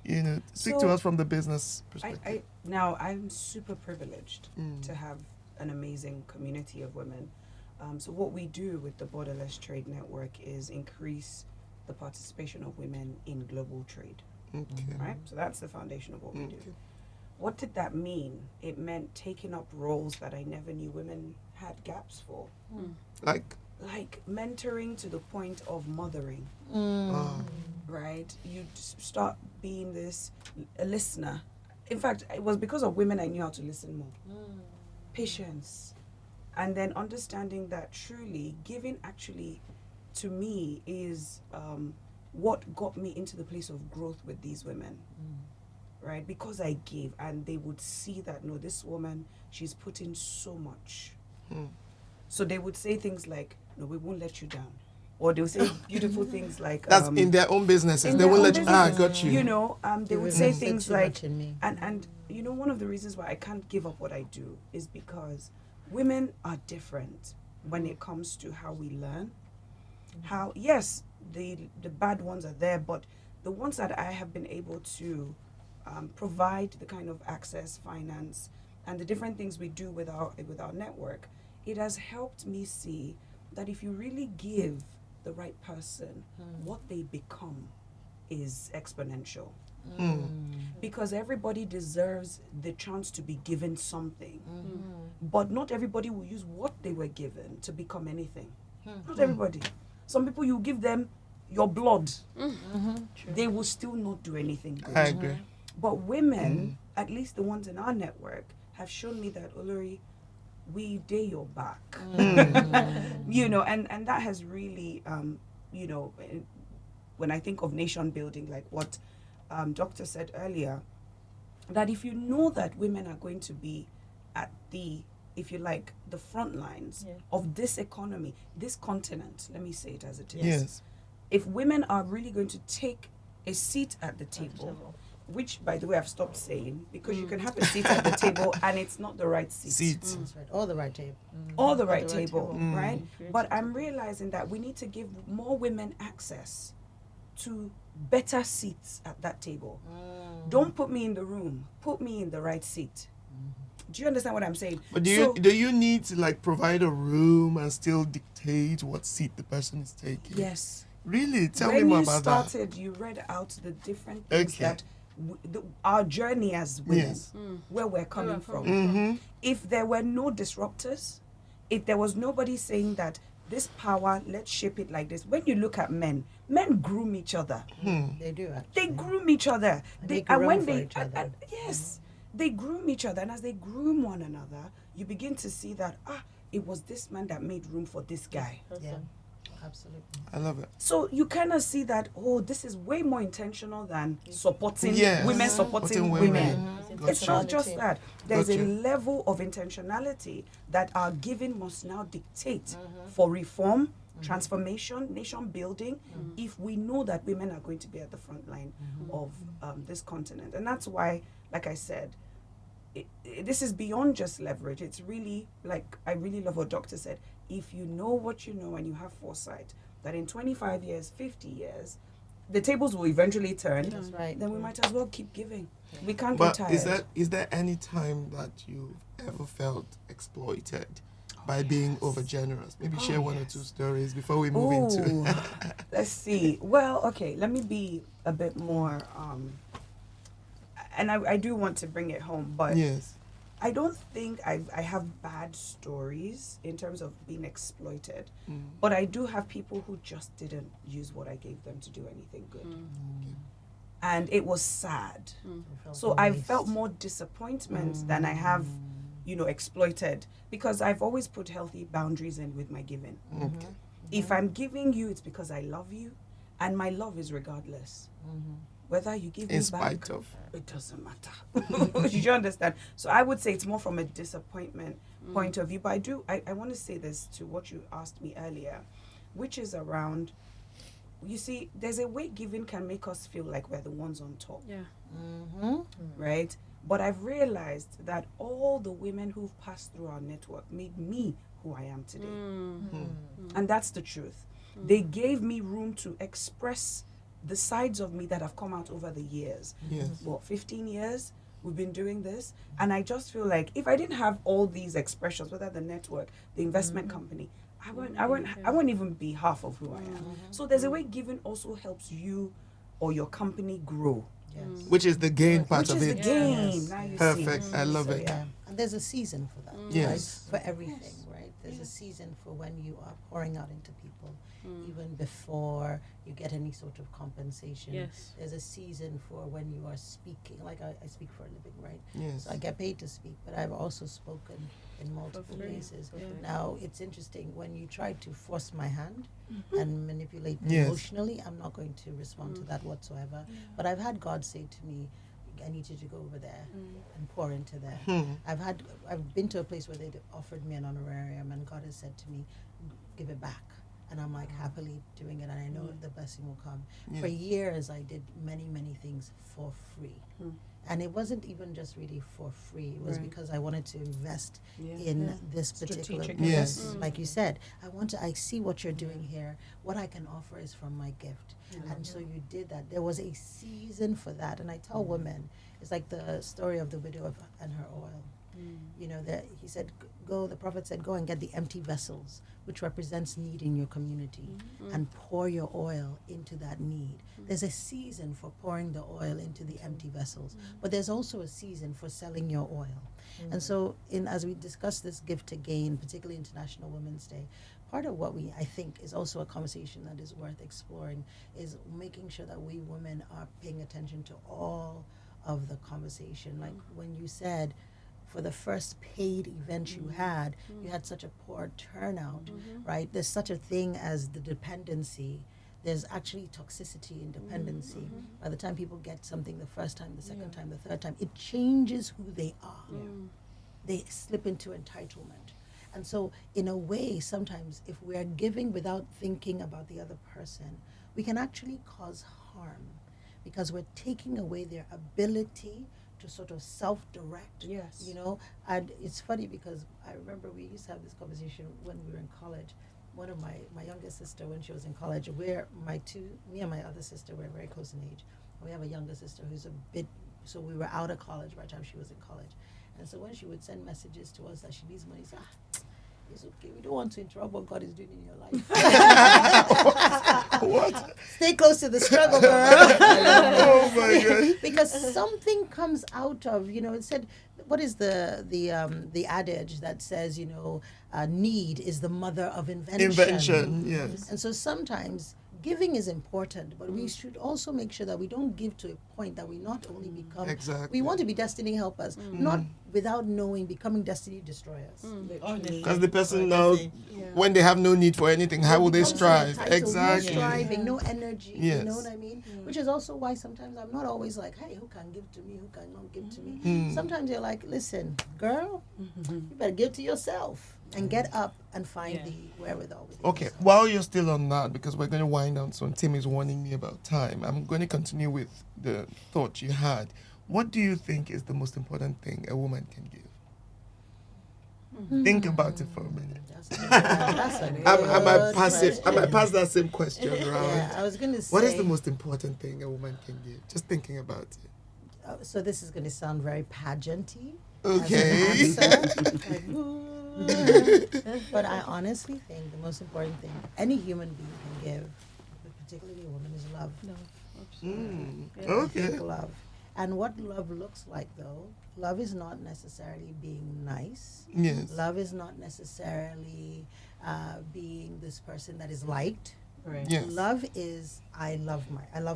You know, speak to So, us from the business perspective. Now I'm super privileged to have an amazing community of women. So what we do with the Borderless Trade Network is increase the participation of women in global trade, Okay. right? So that's the foundation of what we do. Okay. What did that mean? It meant taking up roles that I never knew women had gaps for, Like, like mentoring to the point of mothering. Right? You start being a listener. In fact, it was because of women I knew how to listen more. Patience. And then understanding that truly giving actually to me is what got me into the place of growth with these women. Right? Because I gave and they would see that, no, this woman, she's put in so much. So they would say things like, no, we won't let you down. Or they would say beautiful things like that's in their own businesses. in They their won't own let you. businesses. Got you. You know, they would say invested things too like, much in me. and you know, one of the reasons why I can't give up what I do is because women are different when it comes to how we learn. How, yes, the bad ones are there, but the ones that I have been able to provide the kind of access, finance, and the different things we do with our network, it has helped me see that if you really give the right person, what they become is exponential. Because everybody deserves the chance to be given something, but not everybody will use what they were given to become anything. Not everybody. Some people, you give them your blood, they will still not do anything good. I agree. But women, at least the ones in our network, have shown me that, Olori, we day your back. You know, and that has really, you know, when I think of nation building, like what Doctor said earlier, that if you know that women are going to be at the, if you like, the front lines Yeah. of this economy, this continent, let me say it as it is. Yes. If women are really going to take a seat at the table, which, by the way, I've stopped saying, because you can have a seat at the table and it's not the right seat. Seats. That's right. All the right table. Or the right table, Mm. right? Creative But I'm table. realizing that we need to give more women access to better seats at that table. Don't put me in the room, put me in the right seat. Do you understand what I'm saying? But do So- you need to like provide a room and still dictate what seat the person is taking? Yes. Really? Tell When me more you about that. started, you read out the different things Okay. that our journey as women, Yes. where we're coming from. Mm-hmm. If there were no disruptors, if there was nobody saying that this power, let's shape it like this. When you look at men groom each other. They do actually. They groom each other. They make room for each other. Yes, they groom each other, and as they groom one another, you begin to see that it was this man that made room for this guy. Yeah, absolutely. I love it. So you kind of see that this is way more intentional than supporting Yes. women supporting Supporting women. women. It's not just Intentionality. that. There's a Gotcha. level of intentionality that our giving must now dictate for reform, transformation, nation building, if we know that women are going to be at the front line of this continent. And that's why, like I said, this is beyond just leverage. It's really, like, I really love what Doctor said. If you know what you know and you have foresight, that in 25 years, 50 years, the tables will eventually turn, That's right. then we might as well keep giving. We can't But get tired. is there any time that you've ever felt exploited by being over generous? Maybe share one or two stories before we move into. Ooh, let's see. Well, okay, let me be a bit more, and I do want to bring it home, but Yes. I don't think I have bad stories in terms of being exploited, but I do have people who just didn't use what I gave them to do anything good. And it was sad. So I felt more disappointment than I have, exploited, because I've always put healthy boundaries in with my giving. Okay. If I'm giving you, it's because I love you, and my love is regardless. Whether you give In me spite back, of. it doesn't matter. Did you understand? So I would say it's more from a disappointment point of view. But I want to say this to what you asked me earlier, which is around, you see, there's a way giving can make us feel like we're the ones on top, Yeah. right? But I've realized that all the women who've passed through our network made me who I am today. And that's the truth. They gave me room to express the sides of me that have come out over the years. Yes. 15 years we've been doing this, and I just feel like if I didn't have all these expressions, whether the network, the investment company, I won't even be half of who I am. So there's a way giving also helps you or your company grow, Yes. Which is the gain part which of is the it. game. Yes. Now you Perfect. see. I love So, it. yeah. And there's a season for that, Yes. right? For everything, right? There's a season for when you are pouring out into people, even before you get any sort of compensation. Yes. There's a season for when you are speaking. Like I speak for a living, right? Yes. So I get paid to speak, but I've also spoken in multiple free. places. Yeah. Now, it's interesting, when you try to force my hand and manipulate me Yes. emotionally, I'm not going to respond to that whatsoever. But I've had God say to me, I need you to go over there and pour into there. I've been to a place where they offered me an honorarium, and God has said to me, give it back. And I'm like happily doing it, and I know the blessing will come. For Yes. years, I did many, many things for free. And it wasn't even just really for free. It was Right. because I wanted to invest Yeah. in this particular Strategic Yes. investment. Like you said, I see what you're doing here. What I can offer is from my gift. And so you did that. There was a season for that. And I tell women, it's like the story of the widow and her oil. You know, that he said, the prophet said, go and get the empty vessels, which represents need in your community, and pour your oil into that need. There's a season for pouring the oil into the empty vessels, but there's also a season for selling your oil. And so, as we discuss this Give to Gain, particularly International Women's Day, part of what I think is also a conversation that is worth exploring is making sure that we women are paying attention to all of the conversation. Like when you said, for the first paid event you had such a poor turnout, right? There's such a thing as the dependency there's actually toxicity in dependency. By the time people get something the first time, the second time, the third time, it changes who they are. They slip into entitlement. And so, in a way, sometimes if we're giving without thinking about the other person, we can actually cause harm because we're taking away their ability to sort of self-direct. Yes. You know, and it's funny because I remember we used to have this conversation when we were in college. One of my youngest sister, when she was in college, me and my other sister were very close in age. We have a younger sister who's a bit, so we were out of college by the time she was in college. And so when she would send messages to us that she needs money, it's okay, we don't want to interrupt what God is doing in your life. What? Stay close to the struggle, girl. Oh my God. Because something comes out of, it said, what is the adage that says, need is the mother of invention. Yes. And so sometimes giving is important, but we should also make sure that we don't give to a point that we not only become, we want to be destiny helpers, not without knowing becoming destiny destroyers. Because the person now, when they have no need for anything, how will they strive? Exactly. No striving, no energy, Yes. you know what I mean? Which is also why sometimes I'm not always like, hey, who can give to me, who cannot give to me? Sometimes you're like, listen, girl, you better give to yourself and get up and find the wherewithal. Okay, while you're still on that, because we're going to wind down soon, Tim is warning me about time. I'm going to continue with the thought you had. What do you think is the most important thing a woman can give? Think about it for a minute. I might pass that same question around. Yeah, I was going to say. What is the most important thing a woman can give? Just thinking about it. So this is going to sound very pageanty. Okay. But I honestly think the most important thing any human being can give, but particularly a woman, is love. Okay. Love. And what love looks like, though, love is not necessarily being nice. Yes. Love is not necessarily being this person that is liked. Right. Yes. Love is I love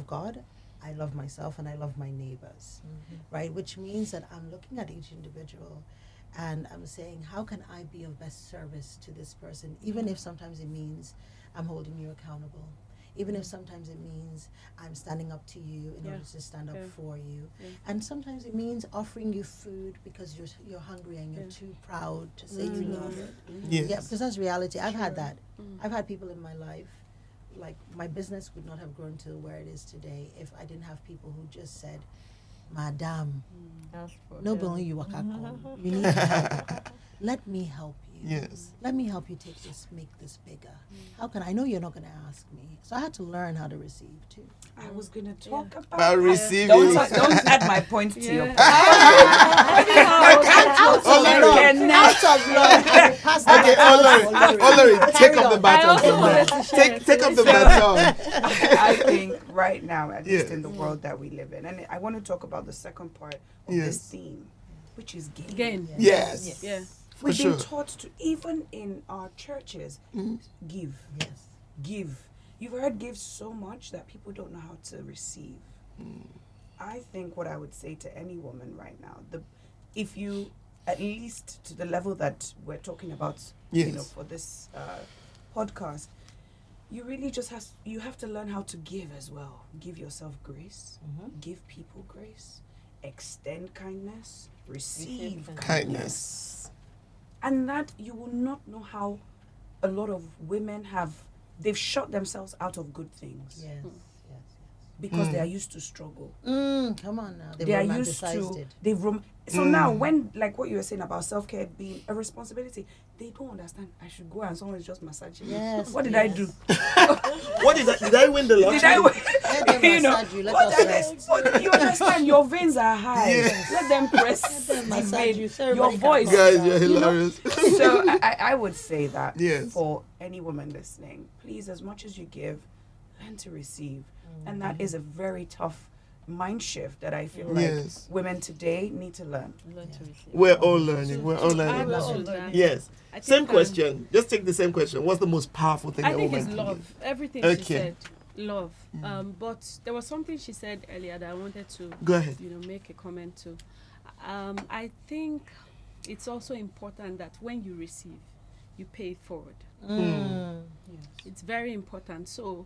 God, I love myself, and I love my neighbors, right? Which means that I'm looking at each individual and I'm saying, how can I be of best service to this person? Even if sometimes it means I'm holding you accountable. Even if sometimes it means I'm standing up to you in order to stand up for you. And sometimes it means offering you food because you're hungry and you're too proud to say you love it. Yes. Yeah, because that's reality. I've had that. I've had people in my life, like my business would not have grown to where it is today if I didn't have people who just said, Madam, no only you work at home. You need help. Let me help you. Yes. Let me help you make this bigger. How can I know you're not going to ask me? So I had to learn how to receive too. I was going to talk about About receiving. Don't add my point to your point. Out of love. Pass that Okay, Olori, take up the baton from wanted there. to share Take up the baton. I think right now, at least Yes. in the world that we live in, and I want to talk about the second part of Yes. this theme, which is gain. Again. Yes. Yeah. For We've sure. been taught to, even in our churches, give. Yes. Give. You've heard give so much that people don't know how to receive. I think what I would say to any woman right now, if you, at least to the level that we're talking about, Yes. for this podcast, you really just have to learn how to give as well. Give yourself grace. Give people grace. Extend kindness. Receive Kindness. and that you will not know how a lot of women they've shut themselves out of good things Yes. because they are used to struggle. Come on now. They are used to so now when, like what you were saying about self-care being a responsibility, they don't understand. I should go and someone is just massaging me. Yes. What did I do? What is that? Did I win the lottery? Did I win? Let them massage you. Let us rest. You understand? Your veins are high. Yes. Let them press Let them the massage vein. you so Your everybody can voice. calm Guys, down. you're hilarious. So I would say that Yes. for any woman listening, please, as much as you give, learn to receive. And that is a very tough mind shift that I feel like Yes. women today need to learn. We're all learning. We're all I learning. will now. do that. Yes. I think, Same question. Just take the same question. What's the most powerful thing I a think woman it's can love. give? Everything she Okay. said, love. But there was something she said earlier that I wanted to, Go ahead. make a comment to. I think it's also important that when you receive, you pay it forward. It's very important. So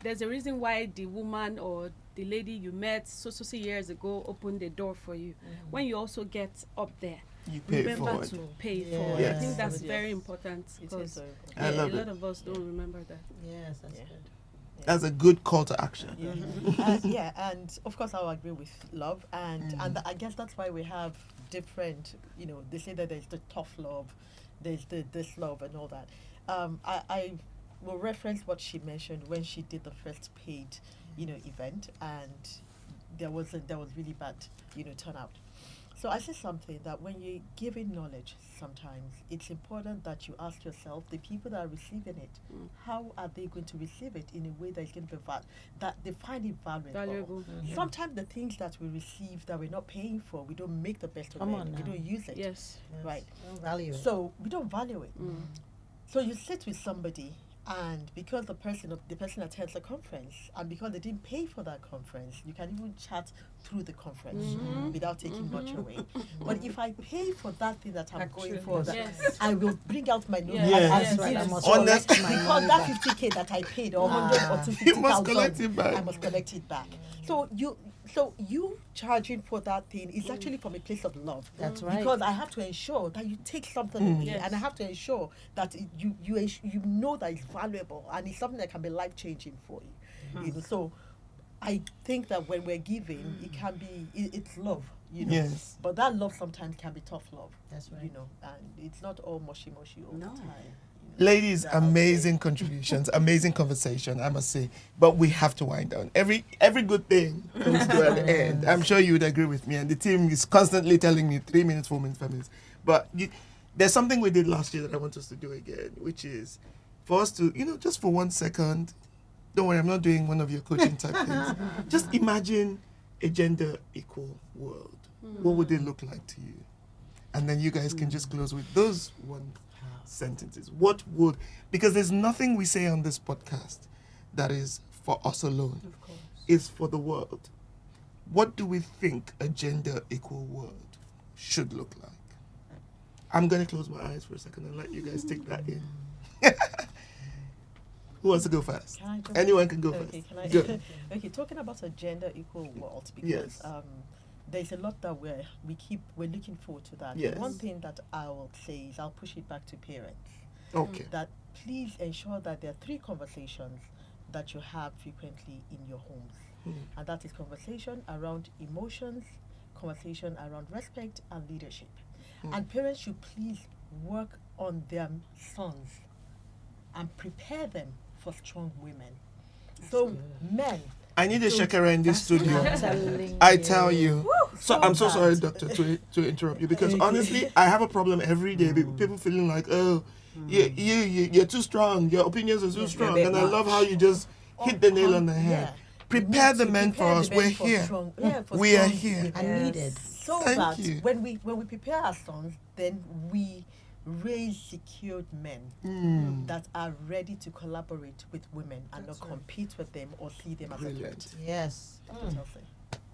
there's a reason why the woman or the lady you met so years ago opened the door for you. When you also get up there, You pay it remember forward. to pay Yeah. forward. I Yes. think that's Yes. very important It is because very important. I love a lot it. of us don't remember that. Yes, that's Yeah. good. That's a good call to action. Yeah, and of course I'll agree with love, and I guess that's why we have different. They say that there's the tough love, there's the this love, and all that. I will reference what she mentioned when she did the first paid, event, and there was really bad, turnout. So I say something that when you're giving knowledge, sometimes it's important that you ask yourself, the people that are receiving it, how are they going to receive it in a way that is going to be that they find it valuable. Sometimes the things that we receive that we're not paying for, we don't make the best of Come it. on We now. don't use it. Yes. Right. I don't value it. So we don't value it. So you sit with somebody, and because the person attends the conference, and because they didn't pay for that conference, you can even chat through the conference without taking much away. But if I pay for that thing that I'm going for, that Yes. I will bring out my notebook Yes. and That's right. give I it must to Honest- collect my because money that back. 50K that I paid, or 100 or 250,000, You must collect it back. I must collect it back. So you charging for that thing is actually from a place of love. That's right. Because I have to ensure that you take something away, Yes. and I have to ensure that you know that it's valuable and it's something that can be life changing for you. So I think that when we're giving, it can be it's love. Yes. But that love sometimes can be tough love. That's right. And it's not all mushy all No. the time. Ladies, That I would say. amazing contributions, amazing conversation, I must say. But we have to wind down. Every good thing comes to an end. I'm sure you would agree with me. And the team is constantly telling me 3 minutes, 4 minutes, 5 minutes. But there's something we did last year that I want us to do again, which is for us to, just for 1 second, don't worry, I'm not doing one of your coaching type things. Just imagine a gender equal world. What would it look like to you? And then you guys can just close with those sentences. Because there's nothing we say on this podcast that is for us alone. Of course. It's for the world. What do we think a gender equal world should look like? I'm going to close my eyes for a second and let you guys take that in. Who wants to go first? Can I jump Anyone can go Okay, first. can I? Go. Okay, talking about a gender equal world, because Yes. there's a lot that we're looking forward to that. Yes. One thing that I will say is I'll push it back to parents. Okay. That please ensure that there are 3 conversations that you have frequently in your homes. And that is conversation around emotions, conversation around respect and leadership. And parents should please work on their sons and prepare them for strong women. So men, I need a shakera in this studio. I'm telling I tell you. So I'm so bad. sorry, doctor, to interrupt you, because honestly, I have a problem every day. People feeling like, oh, you're too strong. Your opinions are too strong. bit And I love much. how you just hit the nail on the head. Prepare the men for us. We're here. We are here. I needed. So Thank that you. when we prepare our sons, then we raise secured men that are ready to collaborate with women and not compete with them or see them as a Brilliant. threat. Yes. That's what I'll say.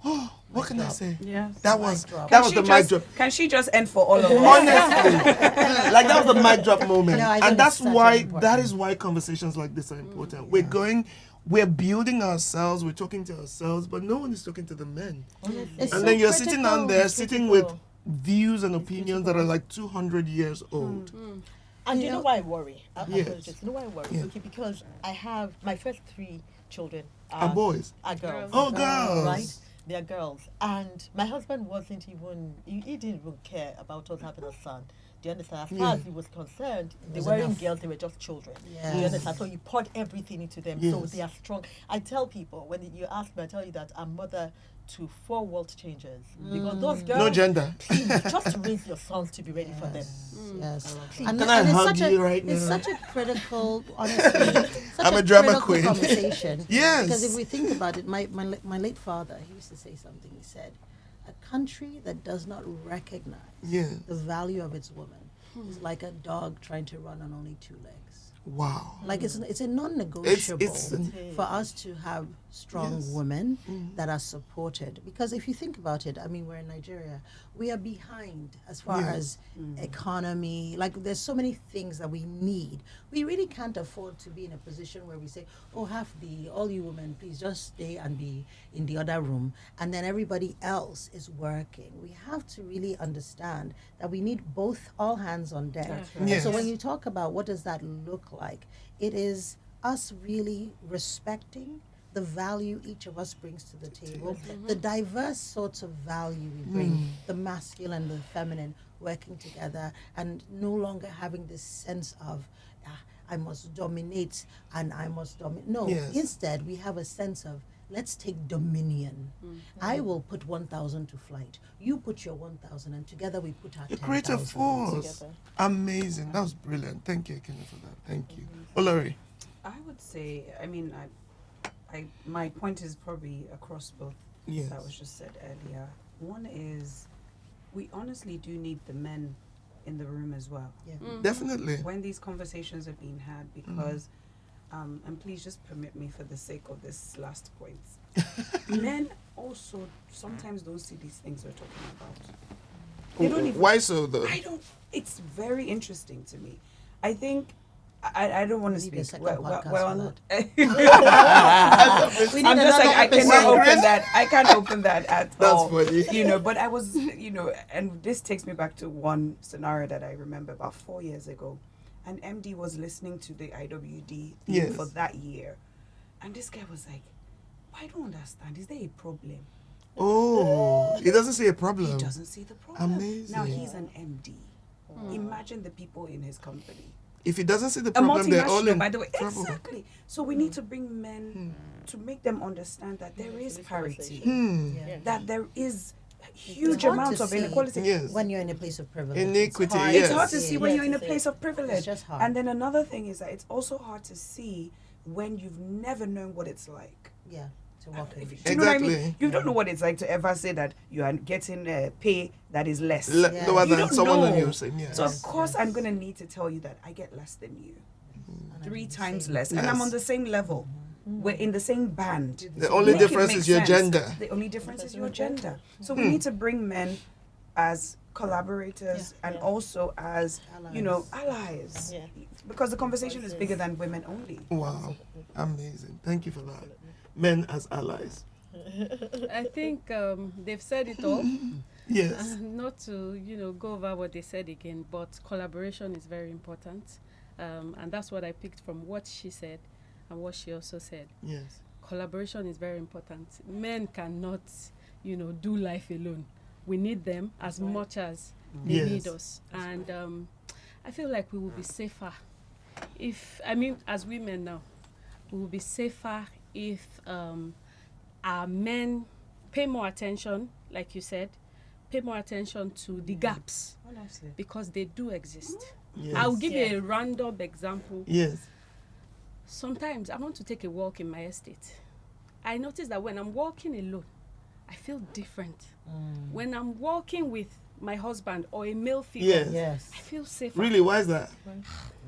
Oh, what can I drop. say? Yes. That was drop. the mic drop. Can she just end for all of us? Honestly, like that was the mic drop moment, No, I think and that's it's such why an important- conversations like this are important. We're building ourselves, we're talking to ourselves, but no one is talking to the men. It's And so then you're sitting down critical. there, It's sitting critical. with views and opinions that are like 200 years old. And you You know know- why I worry? Yes. You know why I worry? Yeah. Okay, because I have my first 3 children And boys. are girls. Oh, girls. Right? They are girls. And my husband wasn't even, he didn't even care about us having a son. Do you understand? As far as he was concerned, they was weren't enough. girls, they were just children. Yes. Do you understand? So you poured everything into them. So Yes. they are strong. I tell people, when you ask me, I tell you that I'm mother to 4 world changers. Because those girls, No gender. please, just raise your sons to be ready for them. Yes. Please. And, Can I and it's hug such you a, right it's now? such a critical, honestly, such I'm a drama critical queen. conversation. Yes. Because if we think about it, my late father, he used to say something. He said, a country that does not recognize Yeah. the value of its woman is like a dog trying to run on only 2 legs. Wow. Like it's a non-negotiable It's for us to have strong Yes. women that are supported. Because if you think about it, I mean, we're in Nigeria, we are behind as far Yes. as economy. Like there's so many things that we need. We really can't afford to be in a position where we say, oh, all you women, please just stay and be in the other room. And then everybody else is working. We have to really understand that we need all hands on deck. That's right. Yes. So when you talk about what does that look like, it is us really respecting the value each of us brings to the table, the diverse sorts of value we bring, the masculine and the feminine working together, and no longer having this sense of I must dominate and I must dominate. No, Yes. instead we have a sense of let's take dominion. I will put 1,000 to flight. You put your 1,000, and together we put our 10,000. Create a force. together. Amazing. That was brilliant. Thank you, Ekene, for that. Thank you. Olori. I would say, I mean, my point is probably across both Yes. that was just said earlier. One is, we honestly do need the men in the room as well. Yeah. Definitely. When these conversations are being had, because, and please just permit me for the sake of this last point, men also sometimes don't see these things we're talking about. They don't even, Why so though? it's very interesting to me. I think, I don't want to We need a speak. second podcast for We need I'm just another like, I episode. cannot open that. I can't open that at That's all. funny. You know, but I was, and this takes me back to one scenario that I remember about 4 years ago. An MD was listening to the IWD theme Yes. for that year. And this guy was like, I don't understand. Is there a problem? Oh, he doesn't see a problem. He doesn't see the problem. Amazing. Now he's an MD. Imagine the people in his company. If he doesn't see the A problem, they're all multinational, in by the way. trouble. Exactly. So we need to bring men to make them understand that there is this parity, Hmm. Yeah. that there is huge hard amounts to of see. inequality. Yes. When you're in a place of privilege. Iniquity, hard. yes. It's hard to see when Yes, you're in a it place is. of privilege. It's just hard. And then another thing is that it's also hard to see when you've never known what it's like. Yeah, to walk in. Do you know what I mean? Exactly. You don't know what it's like to ever say that you are getting pay that is less. Yeah. Lower You than don't someone on know. your same. Yes. So of course I'm gonna need to tell you that I get less than you, And 3 I'm the times same. less, and I'm on the same level. We're in the same band. The only Make it difference make is your sense. gender. The only difference is your gender. So we need to bring men as collaborators and Yeah. also as allies. Yeah. Because the conversation is bigger than women only. Wow. Amazing. Thank you for that. Men as allies. I think they've said it all. Yes. Not to go over what they said again, but collaboration is very important, and that's what I picked from what she said and what she also said. Yes. Collaboration is very important. Men cannot do life alone. We need them as much as they Yes. need us, and I feel like we will be safer as women now, we will be safer if our men pay more attention, like you said, pay more attention to the gaps, Honestly. because they do exist. Yes. I'll give you Yeah. a random example. Yes. Sometimes I want to take a walk in my estate. I notice that when I'm walking alone, I feel different. When I'm walking with my husband or a male figure, Yes. Yes, I feel safer. Really? Why is that?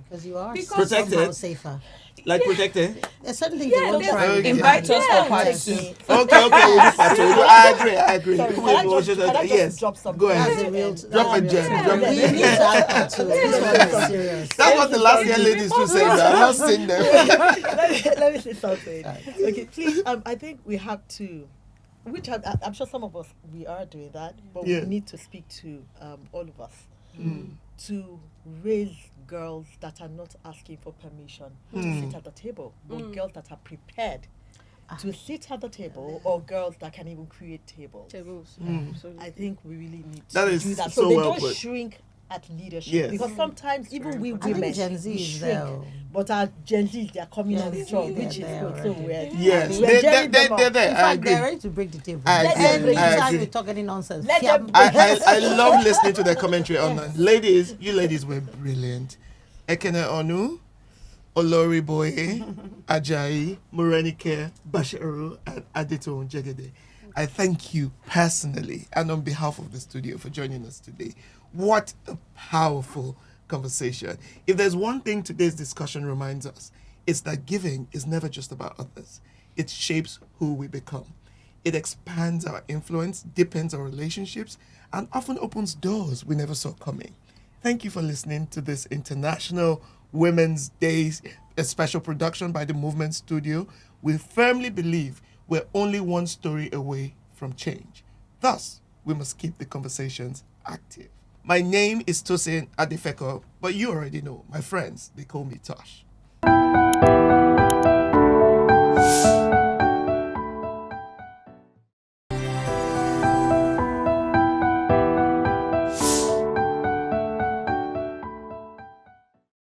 because you are Because- somehow Protected. safer. Like protected? There's certain things Yeah, you won't there's- try. Okay. Invite us for part Yes. 2. Okay. I agree. Sorry, can I just Yes. drop something? Go That's ahead. a real. Drop a gem. Yeah. Drop We a need gem. to have that too. This one is serious. That's what the last year ladies who say that. I'm not saying them. let me say something. Okay, please. I think we have to, which I'm sure some of us we are doing that, but Yeah. we need to speak to all of us to raise girls that are not asking for permission to sit at the table, but girls that are prepared to sit at the table, or girls that can even create tables. Tables. I think we really need to That is do that, so so they well don't put. shrink at leadership. Yes. Because sometimes even we I women, think Gen Z we is shrink, there. but our Gen Zs, they are coming on Gen strong, Z, which is they're good. So there we're Yes. we're They're gearing them up. there. In I fact, they're agree. ready to break the table. I agree. Every I time agree. we talk any nonsense. Let them I love listening to the commentary on that. Ladies, you ladies were brilliant. Ekene Onu, Olori Boye Ajayi, Morenike Basharu, and Adetoun Jegede. I thank you personally and on behalf of the studio for joining us today. What a powerful conversation. If there's one thing today's discussion reminds us, it's that giving is never just about others. It shapes who we become. It expands our influence, deepens our relationships, and often opens doors we never saw coming. Thank you for listening to this International Women's Day, a special production by the Muvmnt Studio. We firmly believe we're only one story away from change. Thus, we must keep the conversations active. My name is Tosin Adefeko, but you already know, my friends, they call me Tosh.